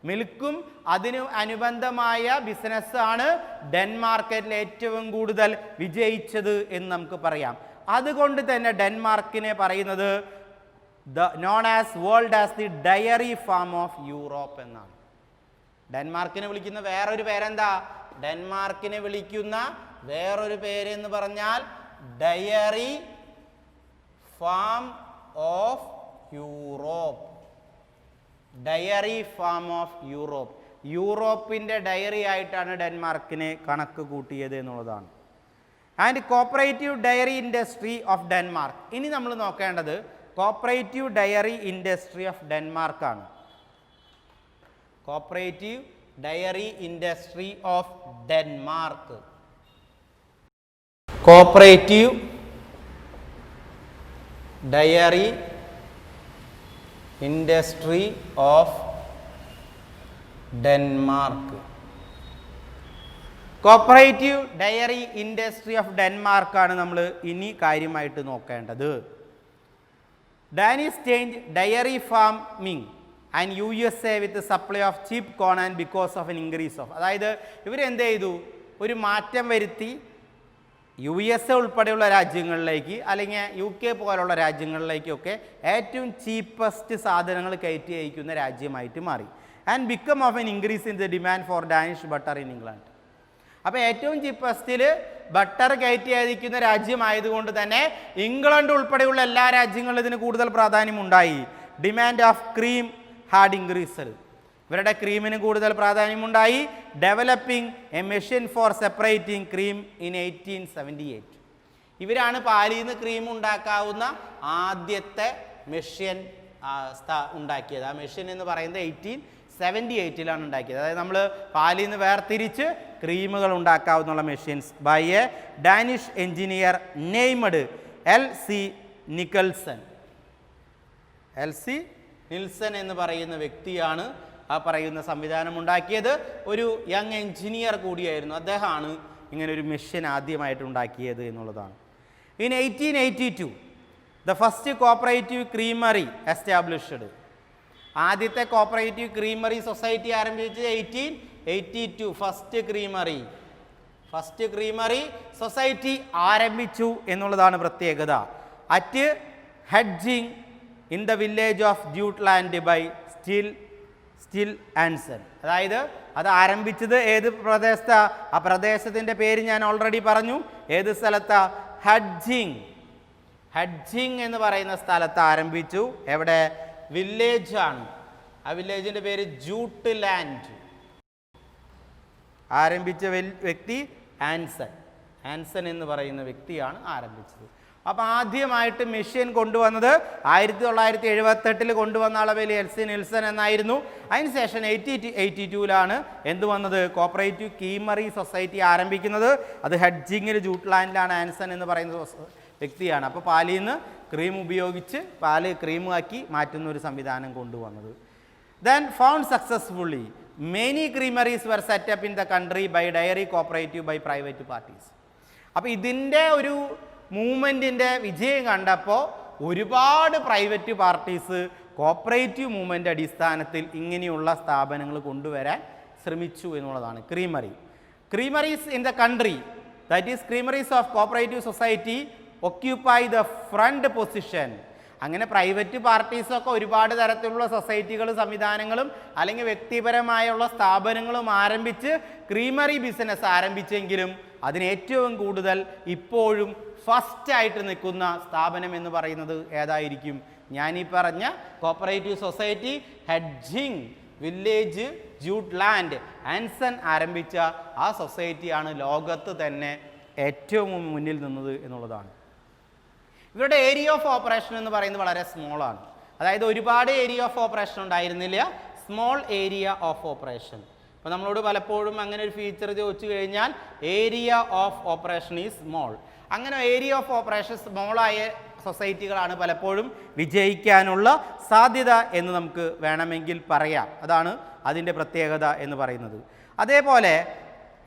മിൽക്കും അതിന് അനുബന്ധമായ ബിസിനസ്സാണ് ഡെൻമാർക്കിൽ ഏറ്റവും കൂടുതൽ വിജയിച്ചത് എന്ന് നമുക്ക് പറയാം. അതുകൊണ്ട് തന്നെ ഡെൻമാർക്കിനെ പറയുന്നത് known as world as the diary farm of Europe എന്നാണ്. ഡെൻമാർക്കിനെ വിളിക്കുന്ന വേറൊരു പേരെന്താ, ഡെൻമാർക്കിനെ വിളിക്കുന്ന വേറൊരു പേര് എന്ന് പറഞ്ഞാൽ dairy farm of Europe. Dairy farm of Europe, യൂറോപ്പിൻ്റെ ഡയറി ആയിട്ടാണ് ഡെൻമാർക്കിനെ കണക്ക് കൂട്ടിയത് എന്നുള്ളതാണ്. And cooperative dairy industry of Denmark. ഇനി നമ്മൾ നോക്കേണ്ടത് കോപ്പറേറ്റീവ് ഡയറി ഇൻഡസ്ട്രി ഓഫ് ഡെൻമാർക്കാണ്. Cooperative dairy industry of Denmark, cooperative dairy industry of Denmark. Cooperative dairy industry of ഡെൻമാർക്കാണ് നമ്മൾ ഇനി കാര്യമായിട്ട് നോക്കേണ്ടത്. Danish change dairy farming and USA with supply of cheap corn and because of an increase of. അതായത് ഇവരെന്ത് ചെയ്തു, ഒരു മാറ്റം വരുത്തി USA ഉൾപ്പെടെയുള്ള രാജ്യങ്ങളിലേക്ക് അല്ലെങ്കിൽ UK പോലുള്ള രാജ്യങ്ങളിലേക്കൊക്കെ ഏറ്റവും ചീപ്പസ്റ്റ് സാധനങ്ങൾ കയറ്റി അയക്കുന്ന രാജ്യമായിട്ട് മാറി. And become of an increase in the demand for Danish butter in England. അപ്പോൾ ഏറ്റവും ചീപ്പസ്റ്റിൽ ബട്ടർ കയറ്റി അയക്കുന്ന രാജ്യമായതുകൊണ്ട് തന്നെ ഇംഗ്ലണ്ട് ഉൾപ്പെടെയുള്ള എല്ലാ രാജ്യങ്ങളിലും ഇതിന് കൂടുതൽ പ്രാധാന്യമുണ്ടായി. Demand of cream had increased. ഇവരുടെ ക്രീമിന് കൂടുതൽ പ്രാധാന്യമുണ്ടായി. Developing a machine for separating cream in 1878. ഇവരാണ് പാലിൽ നിന്ന് ക്രീം ഉണ്ടാക്കാവുന്ന ആദ്യത്തെ മെഷീൻ ഉണ്ടാക്കിയത്. ആ മെഷീൻ എന്ന് പറയുന്നത് 1878 ഉണ്ടാക്കിയത്. അതായത് നമ്മൾ പാലിൽ നിന്ന് വേർതിരിച്ച് ക്രീമുകൾ ഉണ്ടാക്കാവുന്ന machines by a Danish engineer named LC Nicholson. LC Nielsen എന്ന് പറയുന്ന വ്യക്തിയാണ് ആ പറയുന്ന സംവിധാനം ഉണ്ടാക്കിയത്. ഒരു യങ് എഞ്ചിനീയർ കൂടിയായിരുന്നു. അദ്ദേഹമാണ് ഇങ്ങനെ ഒരു മെഷീൻ ആദ്യമായിട്ട് ഉണ്ടാക്കിയത് എന്നുള്ളതാണ്. In 1882 the first cooperative creamery established. ആദ്യത്തെ കോപ്പറേറ്റീവ് ക്രീമറി സൊസൈറ്റി ആരംഭിച്ചത് 1882. ഫസ്റ്റ് ക്രീമറി സൊസൈറ്റി ആരംഭിച്ചു എന്നുള്ളതാണ് പ്രത്യേകത. അറ്റ് ഹെഡ്ജിങ് in the village of Jutland by Still Anson. അതായത് അത് ആരംഭിച്ചത് ഏത് പ്രദേശത്താ? ആ പ്രദേശത്തിൻ്റെ പേര് ഞാൻ ഓൾറെഡി പറഞ്ഞു. ഏത് സ്ഥലത്താ? ഹെഡ്ജിങ് എന്ന് പറയുന്ന സ്ഥലത്ത് ആരംഭിച്ചു. എവിടെ? വില്ലേജ് ആണ്. ആ വില്ലേജിൻ്റെ പേര് ജൂട്ട്ലാൻഡ്. ആരംഭിച്ച വ്യക്തി ആൻസൺ എന്ന് പറയുന്ന വ്യക്തിയാണ് ആരംഭിച്ചത്. അപ്പോൾ ആദ്യമായിട്ട് മെഷീൻ കൊണ്ടുവന്നത് 1978 കൊണ്ടുവന്ന അളവിൽ LC നിൽസൺ എന്നായിരുന്നു. അതിനുശേഷം 1882 എന്ത് വന്നത്? കോപ്പറേറ്റീവ് ക്രീമറി സൊസൈറ്റി ആരംഭിക്കുന്നത്. അത് ഹെഡ്ജിങ്ങിൽ ജൂട്ട്ലാൻഡിലാണ്. ആൻസൺ എന്ന് പറയുന്ന വ്യക്തിയാണ്. അപ്പോൾ പാലിൽ നിന്ന് ക്രീം ഉപയോഗിച്ച് പാല് ക്രീമാക്കി മാറ്റുന്ന ഒരു സംവിധാനം കൊണ്ടുവന്നത്. Then found successfully many creameries were set up in the country by dairy cooperative by private parties. അപ്പോൾ ഇതിൻ്റെ ഒരു മൂവ്മെൻറ്റിൻ്റെ വിജയം കണ്ടപ്പോൾ ഒരുപാട് പ്രൈവറ്റ് പാർട്ടീസ് കോപ്പറേറ്റീവ് മൂവ്മെൻ്റ് അടിസ്ഥാനത്തിൽ ഇങ്ങനെയുള്ള സ്ഥാപനങ്ങൾ കൊണ്ടുവരാൻ ശ്രമിച്ചു എന്നുള്ളതാണ്. Creameries in the country, that is creameries of cooperative society occupy the front position. അങ്ങനെ പ്രൈവറ്റ് പാർട്ടീസൊക്കെ ഒരുപാട് തരത്തിലുള്ള സൊസൈറ്റികളും സംവിധാനങ്ങളും അല്ലെങ്കിൽ വ്യക്തിപരമായുള്ള സ്ഥാപനങ്ങളും ആരംഭിച്ച് ക്രീമറി ബിസിനസ് ആരംഭിച്ചെങ്കിലും അതിന് ഏറ്റവും കൂടുതൽ ഇപ്പോഴും ഫസ്റ്റായിട്ട് നിൽക്കുന്ന സ്ഥാപനം എന്ന് പറയുന്നത് ഏതായിരിക്കും? ഞാനീ പറഞ്ഞ കോപ്പറേറ്റീവ് സൊസൈറ്റി ഹെഡ്ജിങ് വില്ലേജ് ജൂട്ട്ലാൻഡ് ആൻസൺ ആരംഭിച്ച ആ സൊസൈറ്റിയാണ് ലോകത്ത് തന്നെ ഏറ്റവും മുന്നിൽ നിന്നത് എന്നുള്ളതാണ്. ഇവരുടെ ഏരിയ ഓഫ് ഓപ്പറേഷൻ എന്ന് പറയുന്നത് വളരെ സ്മോളാണ്. അതായത് ഒരുപാട് ഏരിയ ഓഫ് ഓപ്പറേഷൻ ഉണ്ടായിരുന്നില്ല. Small area of operation. അപ്പോൾ നമ്മളോട് പലപ്പോഴും അങ്ങനെ ഒരു ഫീച്ചർ ചോദിച്ചു കഴിഞ്ഞാൽ area of operation is small. അങ്ങനെ ഏരിയ ഓഫ് ഓപ്പറേഷൻ സ്മോളായ സൊസൈറ്റികളാണ് പലപ്പോഴും വിജയിക്കാനുള്ള സാധ്യത എന്ന് നമുക്ക് വേണമെങ്കിൽ പറയാം. അതാണ് അതിൻ്റെ പ്രത്യേകത എന്ന് പറയുന്നത്. അതേപോലെ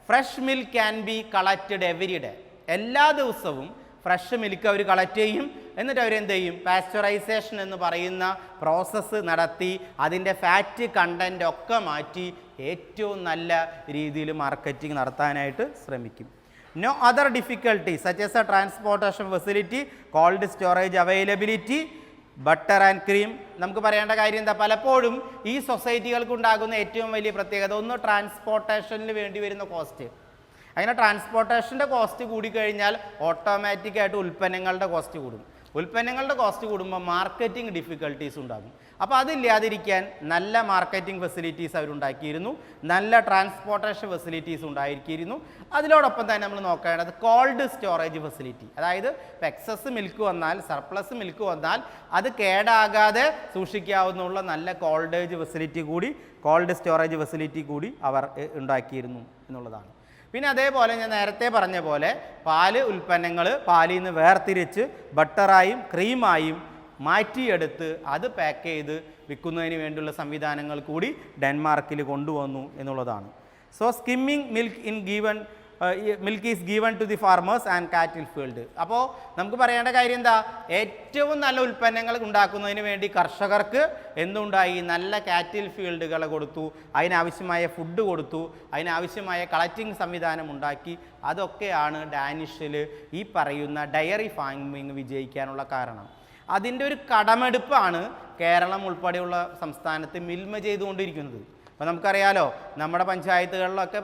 fresh milk can be collected every day. എല്ലാ ദിവസവും ഫ്രഷ് മിൽക്ക് അവർ കളക്ട് ചെയ്യും. എന്നിട്ട് അവരെന്ത് ചെയ്യും? പാസ്ചറൈസേഷൻ എന്ന് പറയുന്ന പ്രോസസ്സ് നടത്തി അതിൻ്റെ ഫാറ്റ് കണ്ടൻ്റ് ഒക്കെ മാറ്റി ഏറ്റവും നല്ല രീതിയിൽ മാർക്കറ്റിംഗ് നടത്താനായിട്ട് ശ്രമിക്കും. No other difficulties such as a transportation facility, cold storage availability, butter and cream. നമുക്ക് പറയേണ്ട കാര്യം എന്താ? പലപ്പോഴും ഈ സൊസൈറ്റികൾക്ക് ഉണ്ടാകുന്ന ഏറ്റവും വലിയ പ്രത്യേകത ഒന്ന് ട്രാൻസ്പോർട്ടേഷനിൽ വേണ്ടി വരുന്ന കോസ്റ്റ്. അങ്ങനെ ട്രാൻസ്പോർട്ടേഷൻ്റെ കോസ്റ്റ് കൂടിക്കഴിഞ്ഞാൽ ഓട്ടോമാറ്റിക്കായിട്ട് ഉൽപ്പന്നങ്ങളുടെ കോസ്റ്റ് കൂടും. ഉൽപ്പന്നങ്ങളുടെ കോസ്റ്റ് കൂടുമ്പോൾ മാർക്കറ്റിംഗ് ഡിഫിക്കൽട്ടീസ് ഉണ്ടാകും. അപ്പോൾ അതില്ലാതിരിക്കാൻ നല്ല മാർക്കറ്റിംഗ് ഫെസിലിറ്റീസ് അവരുണ്ടാക്കിയിരുന്നു, നല്ല ട്രാൻസ്പോർട്ടേഷൻ ഫെസിലിറ്റീസ് ഉണ്ടായിരിക്കുന്നു. അതിനോടൊപ്പം തന്നെ നമ്മൾ നോക്കേണ്ടത് കോൾഡ് സ്റ്റോറേജ് ഫെസിലിറ്റി. അതായത് എക്സസ് മിൽക്ക് വന്നാൽ, സർപ്ലസ് മിൽക്ക് വന്നാൽ അത് കേടാകാതെ സൂക്ഷിക്കാവുന്ന നല്ല കോൾഡ് സ്റ്റോറേജ് ഫെസിലിറ്റി കൂടി അവർ ഉണ്ടാക്കിയിരുന്നു എന്നുള്ളതാണ്. പിന്നെ അതേപോലെ ഞാൻ നേരത്തെ പറഞ്ഞ പോലെ പാല് ഉൽപ്പന്നങ്ങൾ പാലിൽ നിന്ന് വേർതിരിച്ച് ബട്ടറായും ക്രീമായും മാറ്റിയെടുത്ത് അത് പാക്ക് ചെയ്ത് വിൽക്കുന്നതിന് വേണ്ടിയുള്ള സംവിധാനങ്ങൾ കൂടി ഡെൻമാർക്കിൽ കൊണ്ടുവന്നു എന്നുള്ളതാണ്. So skimming milk is given to the farmers and cattle field. അപ്പോൾ നമുക്ക് പറയേണ്ട കാര്യം എന്താ? ഏറ്റവും നല്ല ഉൽപ്പന്നങ്ങൾ ഉണ്ടാക്കുന്നതിന് വേണ്ടി കർഷകർക്ക് എന്തുണ്ടായി? നല്ല കാറ്റിൽ ഫീൽഡുകൾ കൊടുത്തു, അതിനാവശ്യമായ ഫുഡ് കൊടുത്തു, അതിനാവശ്യമായ കളക്റ്റിംഗ് സംവിധാനം ഉണ്ടാക്കി. അതൊക്കെയാണ് ഡാനിഷിൽ ഈ പറയുന്ന ഡയറി ഫാമിംഗ് വിജയിക്കാനുള്ള കാരണം. അതിൻ്റെ ഒരു കടമെടുപ്പാണ് കേരളം ഉൾപ്പെടെയുള്ള സംസ്ഥാനത്ത് മിൽമ ചെയ്തുകൊണ്ടിരിക്കുന്നത്. അപ്പോൾ നമുക്കറിയാലോ നമ്മുടെ പഞ്ചായത്തുകളിലൊക്കെ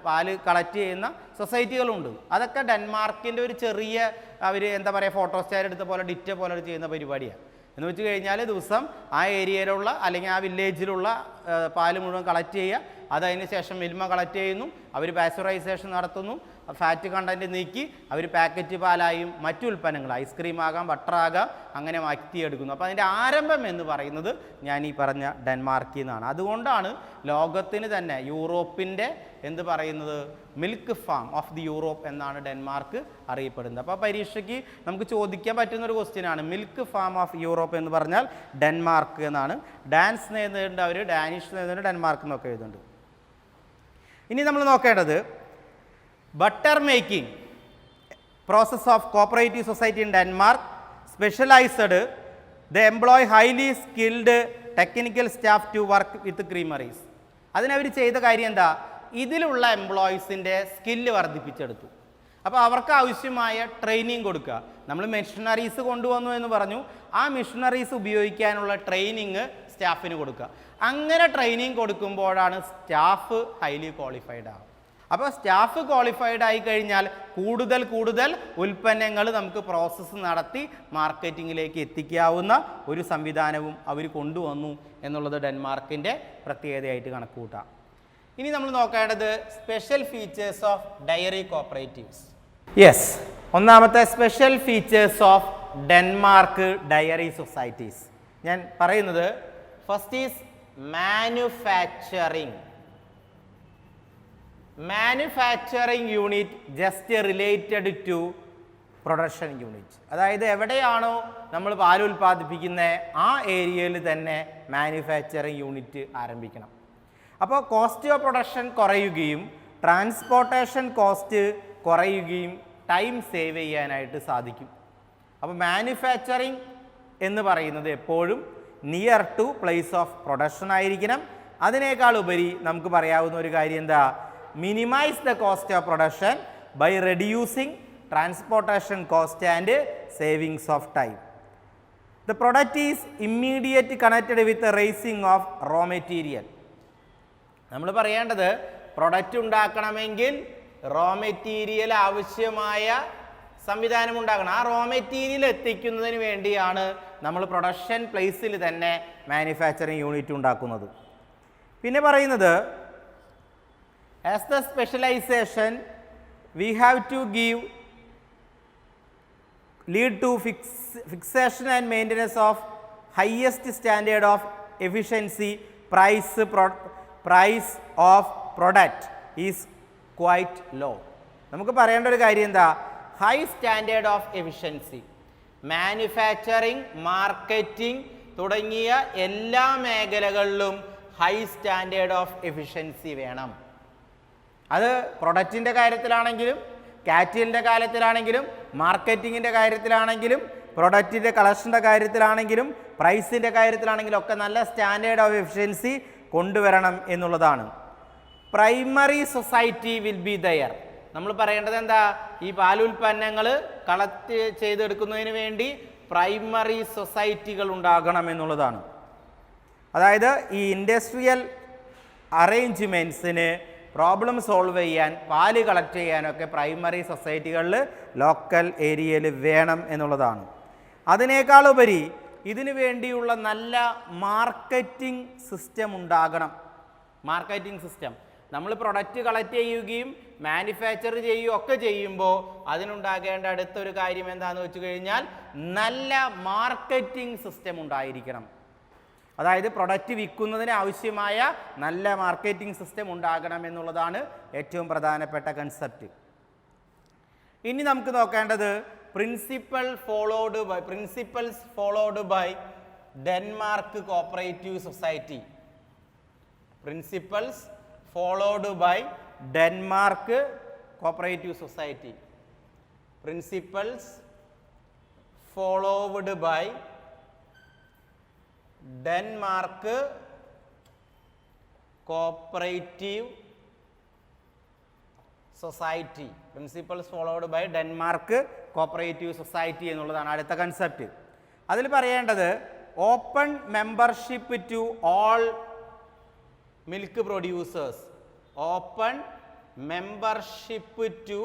പാല് കളക്ട് ചെയ്യുന്ന സൊസൈറ്റികളുണ്ട്. അതൊക്കെ ഡെൻമാർക്കിൻ്റെ ഒരു ചെറിയ അവർ എന്താ പറയുക ഫോട്ടോസ്റ്റാറ്റ് എടുത്ത പോലെ ഡിറ്റ പോലെ ചെയ്യുന്ന പരിപാടിയാണ്. എന്ന് വെച്ച് കഴിഞ്ഞാൽ ദിവസം ആ ഏരിയയിലുള്ള അല്ലെങ്കിൽ ആ വില്ലേജിലുള്ള പാല് മുഴുവൻ കളക്ട് ചെയ്യുക, അതതിന് ശേഷം മിൽമ കളക്ട് ചെയ്യുന്നു, അവർ പാസ്ചറൈസേഷൻ നടത്തുന്നു, ഫാറ്റ് കണ്ടൻറ്റ് നീക്കി അവർ പാക്കറ്റ് പാലായും മറ്റു ഉൽപ്പന്നങ്ങൾ ഐസ്ക്രീം ആകാം ബട്ടറാകാം അങ്ങനെ മാറ്റിയെടുക്കുന്നു. അപ്പോൾ അതിൻ്റെ ആരംഭം എന്ന് പറയുന്നത് ഞാൻ ഈ പറഞ്ഞ ഡെൻമാർക്കിൽ നിന്നാണ്. അതുകൊണ്ടാണ് ലോകത്തിന് തന്നെ യൂറോപ്പിൻ്റെ എന്ത് പറയുന്നത് milk farm of the Europe എന്നാണ് ഡെൻമാർക്ക് അറിയപ്പെടുന്നത്. അപ്പോൾ പരീക്ഷയ്ക്ക് നമുക്ക് ചോദിക്കാൻ പറ്റുന്നൊരു ക്വസ്റ്റ്യനാണ് മിൽക്ക് ഫാം ഓഫ് യൂറോപ്പ് എന്ന് പറഞ്ഞാൽ ഡെൻമാർക്ക് എന്നാണ്. ഡാൻസ് എഴുതുന്നുണ്ട് അവർ, ഡാനിഷ് എഴുതുന്നുണ്ട്, ഡെൻമാർക്ക് എന്നൊക്കെ എഴുതുന്നുണ്ട്. ഇനി നമ്മൾ നോക്കേണ്ടത് butter making process of cooperative society in Denmark specialized the employ highly skilled technical staff to work with creameries. അതിനവർ ചെയ്ത കാര്യം എന്താ, ഇതിലുള്ള എംപ്ലോയീസിൻ്റെ സ്കില്ല് വർദ്ധിപ്പിച്ചെടുത്തു. അപ്പോൾ അവർക്ക് ആവശ്യമായ ട്രെയിനിങ് കൊടുക്കുക. നമ്മൾ മെഷീനറീസ് കൊണ്ടുവന്നു എന്ന് പറഞ്ഞു, ആ മെഷീനറീസ് ഉപയോഗിക്കാനുള്ള ട്രെയിനിങ് സ്റ്റാഫിന് കൊടുക്കുക. അങ്ങനെ ട്രെയിനിങ് കൊടുക്കുമ്പോഴാണ് സ്റ്റാഫ് ഹൈലി ക്വാളിഫൈഡ് ആവുക. അപ്പോൾ സ്റ്റാഫ് ക്വാളിഫൈഡ് ആയി കഴിഞ്ഞാൽ കൂടുതൽ ഉൽപ്പന്നങ്ങൾ നമുക്ക് പ്രോസസ്സ് നടത്തി മാർക്കറ്റിങ്ങിലേക്ക് എത്തിക്കാവുന്ന ഒരു സംവിധാനവും അവർ കൊണ്ടുവന്നു എന്നുള്ളത് ഡെൻമാർക്കിൻ്റെ പ്രത്യേകതയായിട്ട് കണക്കുകൂട്ടാം. ഇനി നമ്മൾ നോക്കേണ്ടത് special features of dairy cooperatives. Yes, ഒന്നാമത്തെ special features of Denmark dairy societies ഞാൻ പറയുന്നത് first is manufacturing unit just related to production unit. അതായത് എവിടെയാണോ നമ്മൾ പാൽ ഉൽപ്പാദിപ്പിക്കുന്നത് ആ ഏരിയയിൽ തന്നെ മാനുഫാക്ചറിങ് യൂണിറ്റ് ആരംഭിക്കണം. അപ്പോൾ കോസ്റ്റ് ഓഫ് പ്രൊഡക്ഷൻ കുറയുകയും ട്രാൻസ്പോർട്ടേഷൻ കോസ്റ്റ് കുറയുകയും ടൈം സേവ് ചെയ്യാനായിട്ട് സാധിക്കും. അപ്പോൾ മാനുഫാക്ചറിങ് എന്ന് പറയുന്നത് എപ്പോഴും near to place of production ആയിരിക്കണം. അതിനേക്കാൾ ഉപരി നമുക്ക് പറയാവുന്ന ഒരു കാര്യം എന്താ, minimize the cost of production by reducing transportation cost and savings of time. The product is immediate connected with racing of raw material. നമ്മൾ പറയേണ്ടത് പ്രൊഡക്റ്റ് ഉണ്ടാക്കണമെങ്കിൽ റോ മെറ്റീരിയൽ ആവശ്യമായ സംവിധാനം ഉണ്ടാക്കണം. ആ റോ മെറ്റീരിയൽ എത്തിക്കുന്നതിന് വേണ്ടിയാണ് നമ്മൾ പ്രൊഡക്ഷൻ പ്ലേസിൽ തന്നെ മാനുഫാക്ചറിങ് യൂണിറ്റ് ഉണ്ടാക്കുന്നത്. പിന്നെ പറയുന്നത് as the specialization we have to give lead to fixation and maintenance of highest standard of efficiency price of product is quite low. നമുക്ക് പറയേണ്ട ഒരു കാര്യം എന്താ, high standard of efficiency. Manufacturing marketing തുടങ്ങിയ എല്ലാ മേഖലകളിലും ഹൈ സ്റ്റാൻഡേർഡ് ഓഫ് എഫിഷ്യൻസി വേണം. അത് പ്രൊഡക്റ്റിൻ്റെ കാര്യത്തിലാണെങ്കിലും കാറ്റലിൻ്റെ കാര്യത്തിലാണെങ്കിലും മാർക്കറ്റിങ്ങിൻ്റെ കാര്യത്തിലാണെങ്കിലും പ്രൊഡക്റ്റിൻ്റെ കളക്ഷൻ്റെ കാര്യത്തിലാണെങ്കിലും പ്രൈസിൻ്റെ കാര്യത്തിലാണെങ്കിലും ഒക്കെ നല്ല സ്റ്റാൻഡേർഡ് ഓഫ് എഫിഷ്യൻസി കൊണ്ടുവരണം എന്നുള്ളതാണ്. Primary society will be there. നമ്മൾ പറയേണ്ടത് എന്താ, ഈ പാലുൽപ്പന്നങ്ങൾ കളക്ട് ചെയ്തെടുക്കുന്നതിന് വേണ്ടി പ്രൈമറി സൊസൈറ്റികൾ ഉണ്ടാകണം എന്നുള്ളതാണ്. അതായത് ഈ ഇൻഡസ്ട്രിയൽ അറേഞ്ച്മെൻറ്റ്സിന് പ്രോബ്ലം സോൾവ് ചെയ്യാൻ പാല് കളക്ട് ചെയ്യാനൊക്കെ പ്രൈമറി സൊസൈറ്റികളിൽ ലോക്കൽ ഏരിയയിൽ വേണം എന്നുള്ളതാണ്. അതിനേക്കാളുപരി ഇതിനു വേണ്ടിയുള്ള നല്ല മാർക്കറ്റിംഗ് സിസ്റ്റം ഉണ്ടാകണം. മാർക്കറ്റിംഗ് സിസ്റ്റം നമ്മൾ പ്രൊഡക്റ്റ് കളക്ട് ചെയ്യുകയും മാനുഫാക്ചർ ചെയ്യുകയും ഒക്കെ ചെയ്യുമ്പോൾ അതിനുണ്ടാകേണ്ട അടുത്തൊരു കാര്യം എന്താണെന്ന് വെച്ച് കഴിഞ്ഞാൽ നല്ല മാർക്കറ്റിംഗ് സിസ്റ്റം ഉണ്ടായിരിക്കണം. അതായത് പ്രൊഡക്റ്റ് വിൽക്കുന്നതിന് ആവശ്യമായ നല്ല മാർക്കറ്റിംഗ് സിസ്റ്റം ഉണ്ടാകണം എന്നുള്ളതാണ് ഏറ്റവും പ്രധാനപ്പെട്ട കൺസെപ്റ്റ്. ഇനി നമുക്ക് നോക്കേണ്ടത് principles followed by Denmark cooperative society. Principles followed by Denmark cooperative society. Principles followed by Denmark cooperative society. Principles followed by Denmark cooperative society എന്നുള്ളതാണ് അടുത്ത കൺസെപ്റ്റ്. അതിൽ പറയേണ്ടത് open membership to all milk producers open membership to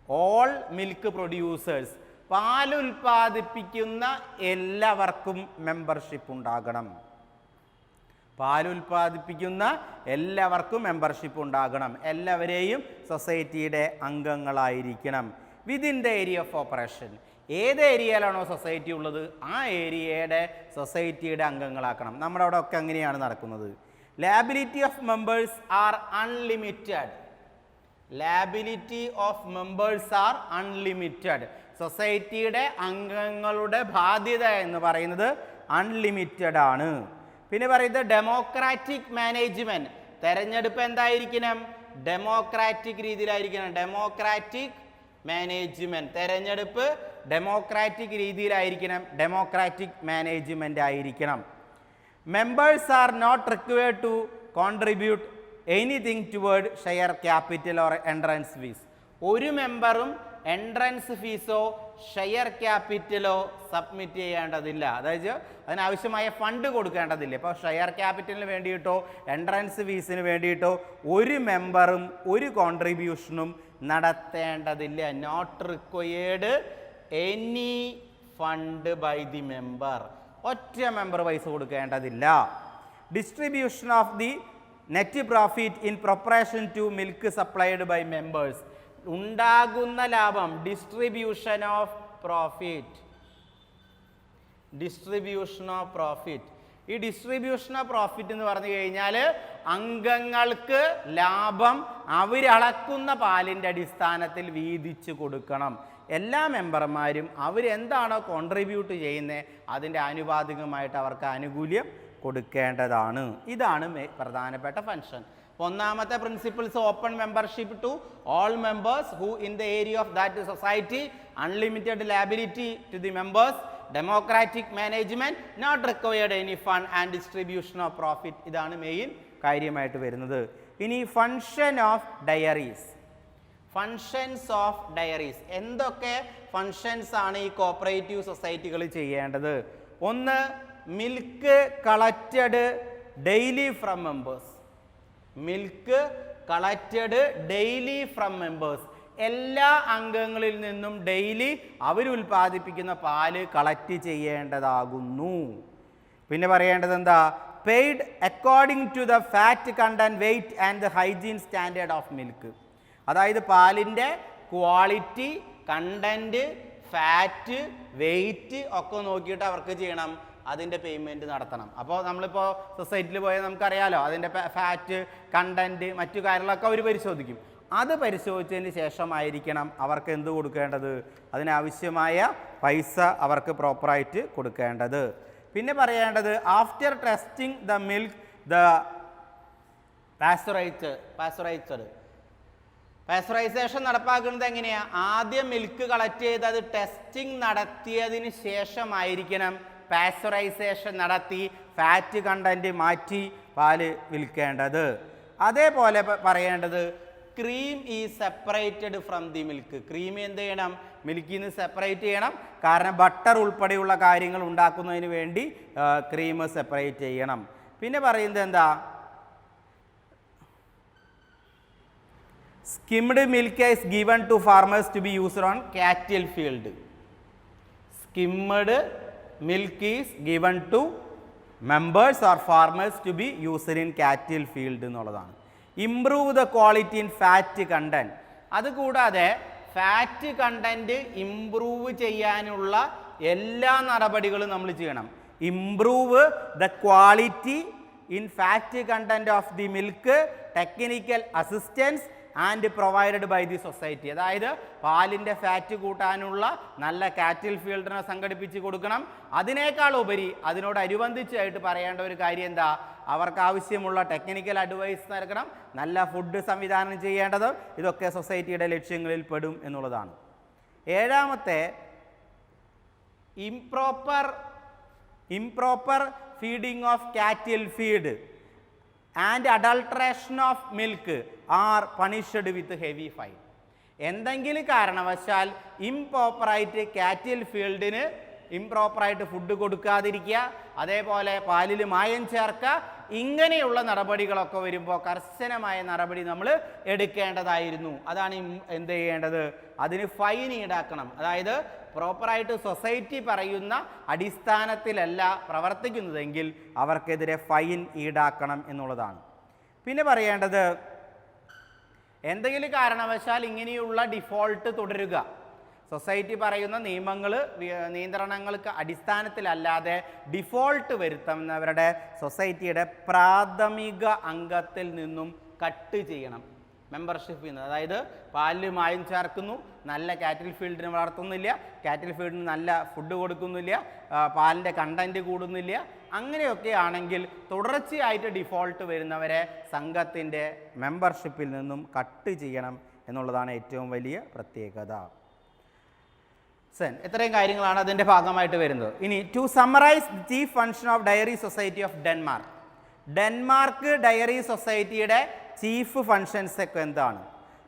all milk producers. പാലുൽപാദിപ്പിക്കുന്ന എല്ലാവർക്കും membership ഉണ്ടാകണം. പാലുൽപാദിപ്പിക്കുന്ന എല്ലാവർക്കും membership ഉണ്ടാകണം. എല്ലാവരെയും സൊസൈറ്റിയുടെ അംഗങ്ങളായിരിക്കണം. Within the area of operation, ഏത് ഏരിയയിലാണോ സൊസൈറ്റി ഉള്ളത് ആ ഏരിയയുടെ സൊസൈറ്റിയുടെ അംഗങ്ങളാക്കണം. നമ്മുടെ അവിടെ ഒക്കെ അങ്ങനെയാണ് നടക്കുന്നത്. Liability of members are unlimited. Liability of members are unlimited. സൊസൈറ്റിയുടെ അംഗങ്ങളുടെ ബാധ്യത എന്ന് പറയുന്നത് അൺലിമിറ്റഡ് ആണ്. പിന്നെ പറയുന്നത് ഡെമോക്രാറ്റിക് മാനേജ്മെന്റ്. തെരഞ്ഞെടുപ്പ് എന്തായിരിക്കണം? ഡെമോക്രാറ്റിക് രീതിയിലായിരിക്കണം. ഡെമോക്രാറ്റിക് മാനേജ്മെന്റ്, തെരഞ്ഞെടുപ്പ് ഡെമോക്രാറ്റിക് രീതിയിലായിരിക്കണം. ഡെമോക്രാറ്റിക് മാനേജ്മെന്റ് ആയിരിക്കണം. Members are not required to contribute anything toward share capital or entrance fees. ഒരു മെമ്പറും എൻട്രൻസ് ഫീസോ ഷെയർ ക്യാപിറ്റലോ സബ്മിറ്റ് ചെയ്യേണ്ടതില്ല. അതായത് അതിനാവശ്യമായ ഫണ്ട് കൊടുക്കേണ്ടതില്ല. ഇപ്പോൾ ഷെയർ ക്യാപിറ്റലിന് വേണ്ടിയിട്ടോ എൻട്രൻസ് ഫീസിന് വേണ്ടിയിട്ടോ ഒരു മെമ്പറും ഒരു കോൺട്രിബ്യൂഷനും നടത്തേണ്ടതില്ല. Not required any fund by the member. ഒറ്റ മെമ്പർ പൈസ കൊടുക്കേണ്ടതില്ല. Distribution of the net profit in proportion to milk supplied by members. ഉണ്ടാകുന്ന ലാഭം, distribution of profit. Distribution of profit. ഈ ഡിസ്ട്രിബ്യൂഷൻ ഓഫ് പ്രോഫിറ്റ് എന്ന് പറഞ്ഞു കഴിഞ്ഞാൽ അംഗങ്ങൾക്ക് ലാഭം അവരളക്കുന്ന പാലിൻ്റെ അടിസ്ഥാനത്തിൽ വീതിച്ചു കൊടുക്കണം. എല്ലാ മെമ്പർമാരും അവരെന്താണോ കോൺട്രിബ്യൂട്ട് ചെയ്യുന്നത് അതിൻ്റെ ആനുപാതികമായിട്ട് അവർക്ക് ആനുകൂല്യം കൊടുക്കേണ്ടതാണ്. ഇതാണ് പ്രധാനപ്പെട്ട ഫംഗ്ഷൻ. ഒന്നാമത്തെ principles open membership to all members who in the area of that society, unlimited liability to the members, democratic management, not required any fund and distribution of profit. ഇതാണ് മെയിൻ കാര്യമായിട്ട് വരുന്നത്. ഇനി function of dairies. Functions of dairies. എന്തൊക്കെ functions ആണ് ഈ cooperative സൊസൈറ്റികൾ ചെയ്യേണ്ടത്? ഒന്ന്, milk collected daily from members. Milk collected daily from members. എല്ലാ അംഗങ്ങളിൽ നിന്നും ഡെയിലി അവരുൽപാദിപ്പിക്കുന്ന പാല് കളക്ട് ചെയ്യേണ്ടതാകുന്നു. പിന്നെ പറയേണ്ടത് എന്താ? Paid according to the fat content, weight and the hygiene standard of milk. അതായത് പാലിൻ്റെ ക്വാളിറ്റി, കണ്ടന്റ്, ഫാറ്റ്, വെയ്റ്റ് ഒക്കെ നോക്കിയിട്ട് അവർക്ക് ചെയ്യണം, അതിൻ്റെ പേയ്മെൻറ്റ് നടത്തണം. അപ്പോൾ നമ്മളിപ്പോൾ സൊസൈറ്റിയിൽ പോയാൽ നമുക്കറിയാലോ അതിൻ്റെ ഫാറ്റ്, കണ്ടന്റ്, മറ്റു കാര്യങ്ങളൊക്കെ അവർ പരിശോധിക്കും. അത് പരിശോധിച്ചതിന് ശേഷമായിരിക്കണം അവർക്ക് എന്ത് കൊടുക്കേണ്ടത്? അതിനാവശ്യമായ പൈസ അവർക്ക് പ്രോപ്പറായിട്ട് കൊടുക്കേണ്ടത്. പിന്നെ പറയേണ്ടത് after testing the milk the pasteurisation നടപ്പാക്കുന്നത് എങ്ങനെയാണ്? ആദ്യം മിൽക്ക് കളക്ട് ചെയ്ത് അത് ടെസ്റ്റിംഗ് നടത്തിയതിന് ശേഷമായിരിക്കണം പാസ്ചറൈസേഷൻ നടത്തി ഫാറ്റ് കണ്ടന്റ് മാറ്റി പാല് വിൽക്കേണ്ടത്. അതേപോലെ പറയേണ്ടത് cream is separated from the milk. Cream എന്ത് ചെയ്യണം? മിൽക്കിൽ നിന്ന് സെപ്പറേറ്റ് ചെയ്യണം. കാരണം ബട്ടർ ഉൾപ്പെടെയുള്ള കാര്യങ്ങൾ ഉണ്ടാക്കുന്നതിന് വേണ്ടി ക്രീം സെപ്പറേറ്റ് ചെയ്യണം. പിന്നെ പറയുന്നത് എന്താ? Skimmed milk is given to farmers to be used on cattle field. Skimmed milk is given to members or farmers to be used in cattle field എന്നുള്ളതാണ്. Improve the quality in fat content. അതുകൂടാതെ fat content improve ചെയ്യാനുള്ള എല്ലാ നടപടികളും നമ്മൾ ചെയ്യണം. Improve the quality in fat content of the milk, technical assistance and provided by the society. അതായത് പാലിൻ്റെ fat കൂട്ടാനുള്ള നല്ല കാറ്റിൽ ഫീൽഡിനെ സംഘടിപ്പിച്ച് കൊടുക്കണം. അതിനേക്കാൾ ഉപരി അതിനോടനുബന്ധിച്ചായിട്ട് പറയേണ്ട ഒരു കാര്യം എന്താ? അവർക്ക് ആവശ്യമുള്ള ടെക്നിക്കൽ അഡ്വൈസ് നൽകണം, നല്ല ഫുഡ് സംവിധാനം ചെയ്യേണ്ടത്. ഇതൊക്കെ സൊസൈറ്റിയുടെ ലക്ഷ്യങ്ങളിൽ പെടും എന്നുള്ളതാണ്. ഏഴാമത്തെ, improper feeding of cattle feed and adulteration of milk are punished with heavy fine. എന്തെങ്കിലും കാരണവശാൽ ഇംപ്രോപ്പറായിട്ട് കാറ്റിൽ ഫീൽഡിന് ഇംപ്രോപ്പറായിട്ട് ഫുഡ് കൊടുക്കാതിരിക്കുക, അതേപോലെ പാലിൽ മായം ചേർക്കുക, ഇങ്ങനെയുള്ള നടപടികളൊക്കെ വരുമ്പോൾ കർശനമായ നടപടി നമ്മൾ എടുക്കേണ്ടതായിരുന്നു. അതാണ് എന്ത് ചെയ്യേണ്ടത്? അതിന് ഫൈൻ ഈടാക്കണം. അതായത് പ്രോപ്പറായിട്ട് സൊസൈറ്റി പറയുന്ന അടിസ്ഥാനത്തിലല്ല പ്രവർത്തിക്കുന്നതെങ്കിൽ അവർക്കെതിരെ ഫൈൻ ഈടാക്കണം എന്നുള്ളതാണ്. പിന്നെ പറയേണ്ടത്, എന്തെങ്കിലും കാരണവശാൽ ഇങ്ങനെയുള്ള ഡിഫോൾട്ട് തുടരുക, സൊസൈറ്റി പറയുന്ന നിയന്ത്രണങ്ങൾക്ക് അടിസ്ഥാനത്തിലല്ലാതെ ഡിഫോൾട്ട് വരുത്തുന്നവരുടെ സൊസൈറ്റിയുടെ പ്രാഥമിക അംഗത്തിൽ നിന്നും കട്ട് ചെയ്യണം, മെമ്പർഷിപ്പിൽ നിന്ന്. അതായത് പാലിൽ മായം ചേർക്കുന്നു, നല്ല കാറ്റിൽ ഫീൽഡിനെ വളർത്തുന്നില്ല, കാറ്റിൽ ഫീൽഡിന് നല്ല ഫുഡ് കൊടുക്കുന്നില്ല, പാലിൻ്റെ കണ്ടൻറ്റ് കൂടുന്നില്ല, അങ്ങനെയൊക്കെ ആണെങ്കിൽ തുടർച്ചയായിട്ട് ഡിഫോൾട്ട് വരുന്നവരെ സംഘത്തിൻ്റെ മെമ്പർഷിപ്പിൽ നിന്നും കട്ട് ചെയ്യണം എന്നുള്ളതാണ് ഏറ്റവും വലിയ പ്രത്യേകത. ഇത്രയും കാര്യങ്ങളാണ് അതിൻ്റെ ഭാഗമായിട്ട് വരുന്നത്. ഇനി to summarize the chief function of dairy society of Denmark. Denmark dairy സൊസൈറ്റിയുടെ ചീഫ് ഫങ്ഷൻസ് ഒക്കെ എന്താണ്?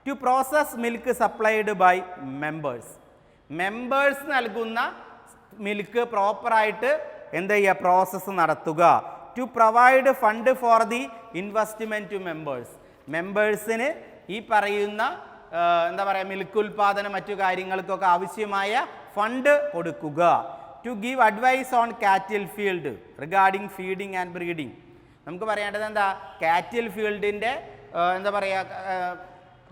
To process milk supplied by members നൽകുന്ന മിൽക്ക് പ്രോപ്പറായിട്ട് എന്ത് ചെയ്യുക? പ്രോസസ്സ് നടത്തുക. To provide fund for the investment to മെമ്പേഴ്സിന് ഈ പറയുന്ന എന്താ പറയുക, മിൽക്ക് ഉൽപ്പാദനം മറ്റു കാര്യങ്ങൾക്കൊക്കെ ആവശ്യമായ ഫണ്ട് കൊടുക്കുക. To give advice on cattle field regarding feeding and breeding. നമുക്ക് പറയേണ്ടത് എന്താ? കാറ്റിൽ ഫീൽഡിൻ്റെ എന്താ പറയുക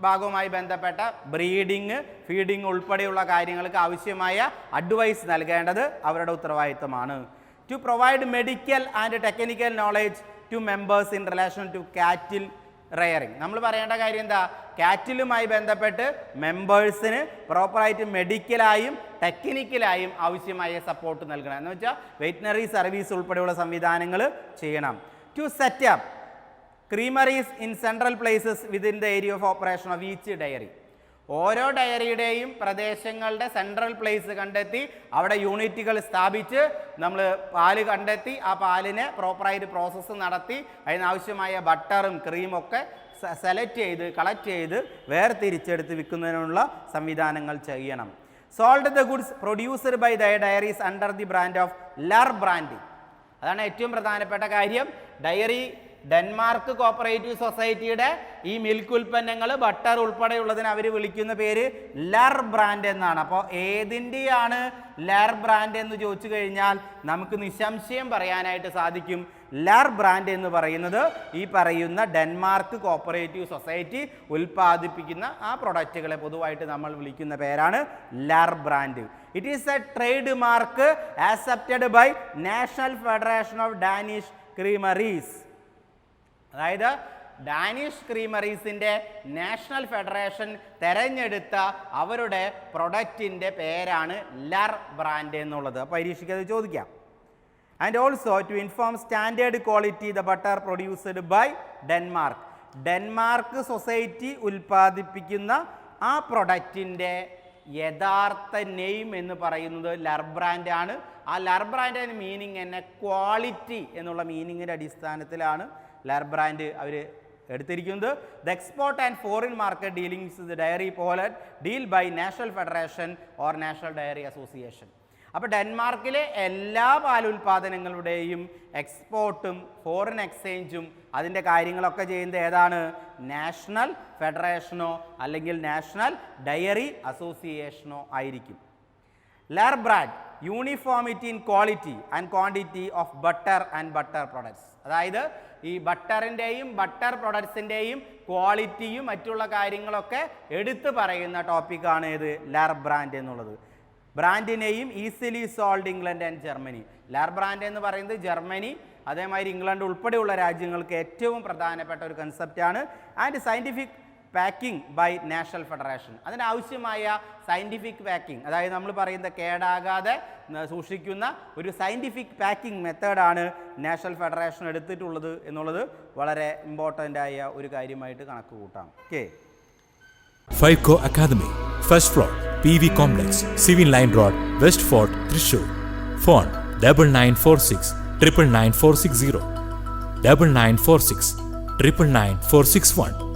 ഭാഗവുമായി ബന്ധപ്പെട്ട ബ്രീഡിങ്, ഫീഡിങ് ഉൾപ്പെടെയുള്ള കാര്യങ്ങൾക്ക് ആവശ്യമായ അഡ്വൈസ് നൽകേണ്ടത് അവരുടെ ഉത്തരവാദിത്തമാണ്. To provide medical and technical knowledge to members in relation to cattle rearing. നമ്മൾ പറയേണ്ട കാര്യം എന്താ? കാറ്റിലുമായി ബന്ധപ്പെട്ട് മെമ്പേഴ്സിന് പ്രോപ്പറായിട്ട് മെഡിക്കലായും ടെക്നിക്കലായും ആവശ്യമായ സപ്പോർട്ട് നൽകണം. എന്ന് വെച്ചാൽ വെറ്റിനറി സർവീസ് ഉൾപ്പെടെയുള്ള സംവിധാനങ്ങൾ ചെയ്യണം. To set up creameries in central places within the area of operation of each dairy. ഓരോ ഡയറിയുടെയും പ്രദേശങ്ങളുടെ സെൻട്രൽ പ്ലേസ് കണ്ടെത്തി അവിടെ യൂണിറ്റുകൾ സ്ഥാപിച്ച് നമ്മൾ പാല് കണ്ടെത്തി ആ പാലിനെ പ്രോപ്പറായിട്ട് പ്രോസസ്സ് നടത്തി അതിനാവശ്യമായ ബട്ടറും ക്രീമും ഒക്കെ കളക്ട് ചെയ്ത് വേർതിരിച്ചെടുത്ത് വിൽക്കുന്നതിനുള്ള സംവിധാനങ്ങൾ ചെയ്യണം. Sold the goods produced by the dairies under the brand of Lur brand. അതാണ് ഏറ്റവും പ്രധാനപ്പെട്ട കാര്യം. ഡെൻമാർക്ക് കോപ്പറേറ്റീവ് സൊസൈറ്റിയുടെ ഈ മിൽക്ക് ഉൽപ്പന്നങ്ങൾ, ബട്ടർ ഉൾപ്പെടെയുള്ളതിന് അവർ വിളിക്കുന്ന പേര് ലർ ബ്രാൻഡ് എന്നാണ്. അപ്പോൾ ഏതിൻ്റെയാണ് ലർ ബ്രാൻഡ് എന്ന് ചോദിച്ചു കഴിഞ്ഞാൽ നമുക്ക് നിസ്സംശയം പറയാനായിട്ട് സാധിക്കും, ലർ ബ്രാൻഡ് എന്ന് പറയുന്നത് ഈ പറയുന്ന ഡെൻമാർക്ക് കോപ്പറേറ്റീവ് സൊസൈറ്റി ഉൽപ്പാദിപ്പിക്കുന്ന ആ പ്രൊഡക്റ്റുകളെ പൊതുവായിട്ട് നമ്മൾ വിളിക്കുന്ന പേരാണ് Lur brand. It is a trade mark accepted by national federation of Danish creameries. അതായത് ഡാനിഷ് ക്രീമറീസിൻ്റെ നാഷണൽ ഫെഡറേഷൻ തെരഞ്ഞെടുത്ത അവരുടെ പ്രൊഡക്റ്റിൻ്റെ പേരാണ് ലർ ബ്രാൻഡ് എന്നുള്ളത്. അപ്പോൾ പരീക്ഷയ്ക്ക് അത് ചോദിക്കാം. And also to inform standard quality the butter produced by Denmark society ഉൽപ്പാദിപ്പിക്കുന്ന ആ പ്രൊഡക്റ്റിൻ്റെ യഥാർത്ഥ നെയിം എന്ന് പറയുന്നത് ലർ ബ്രാൻഡ് ആണ്. ആ ലർ ബ്രാൻഡിൻ്റെ മീനിങ് തന്നെ ക്വാളിറ്റി എന്നുള്ള മീനിങ്ങിൻ്റെ അടിസ്ഥാനത്തിലാണ് ലർ ബ്രാൻഡ് അവർ എടുത്തിരിക്കുന്നത്. The export and foreign market dealings the dairy pallet deal by national federation or national dairy association. അപ്പോൾ ഡെൻമാർക്കിലെ എല്ലാ പാലുൽപാദനങ്ങളുടെയും എക്സ്പോർട്ടും ഫോറിൻ എക്സ്ചേഞ്ചും അതിൻ്റെ കാര്യങ്ങളൊക്കെ ചെയ്യുന്നത് ഏതാണ്? നാഷണൽ ഫെഡറേഷനോ അല്ലെങ്കിൽ നാഷണൽ ഡയറി അസോസിയേഷനോ ആയിരിക്കും. Lur brand uniformity in quality and quantity of butter and butter products. അതായത് ഈ ബട്ടറിൻ്റെയും ബട്ടർ പ്രൊഡക്ട്സിൻ്റെയും ക്വാളിറ്റിയും മറ്റുള്ള കാര്യങ്ങളൊക്കെ എടുത്തു പറയുന്ന ടോപ്പിക്കാണ് ഇത് ലർ ബ്രാൻഡ് എന്നുള്ളത്. Brand name easily sold England and Germany. Lur brand എന്ന് പറയുന്നത് ജർമ്മനി അതേമാതിരി ഇംഗ്ലണ്ട് ഉൾപ്പെടെയുള്ള രാജ്യങ്ങൾക്ക് ഏറ്റവും പ്രധാനപ്പെട്ട ഒരു കൺസെപ്റ്റാണ്. And scientific packing by national federation. അതിനാവശ്യമായ സയൻറ്റിഫിക് പാക്കിംഗ്, അതായത് നമ്മൾ പറയുന്ന കേടാകാതെ സൂക്ഷിക്കുന്ന ഒരു സയൻറ്റിഫിക് പാക്കിംഗ് മെത്തേഡാണ് നാഷണൽ ഫെഡറേഷൻ എടുത്തിട്ടുള്ളത് എന്നുള്ളത് വളരെ ഇമ്പോർട്ടൻ്റ് ആയ ഒരു കാര്യമായിട്ട് കണക്ക് കൂട്ടാം. Okay. Fiveco Academy, first floor, PV Complex, Civil Line Road, West Fort, Thrissur. Phone 9946 99460 9946 99461.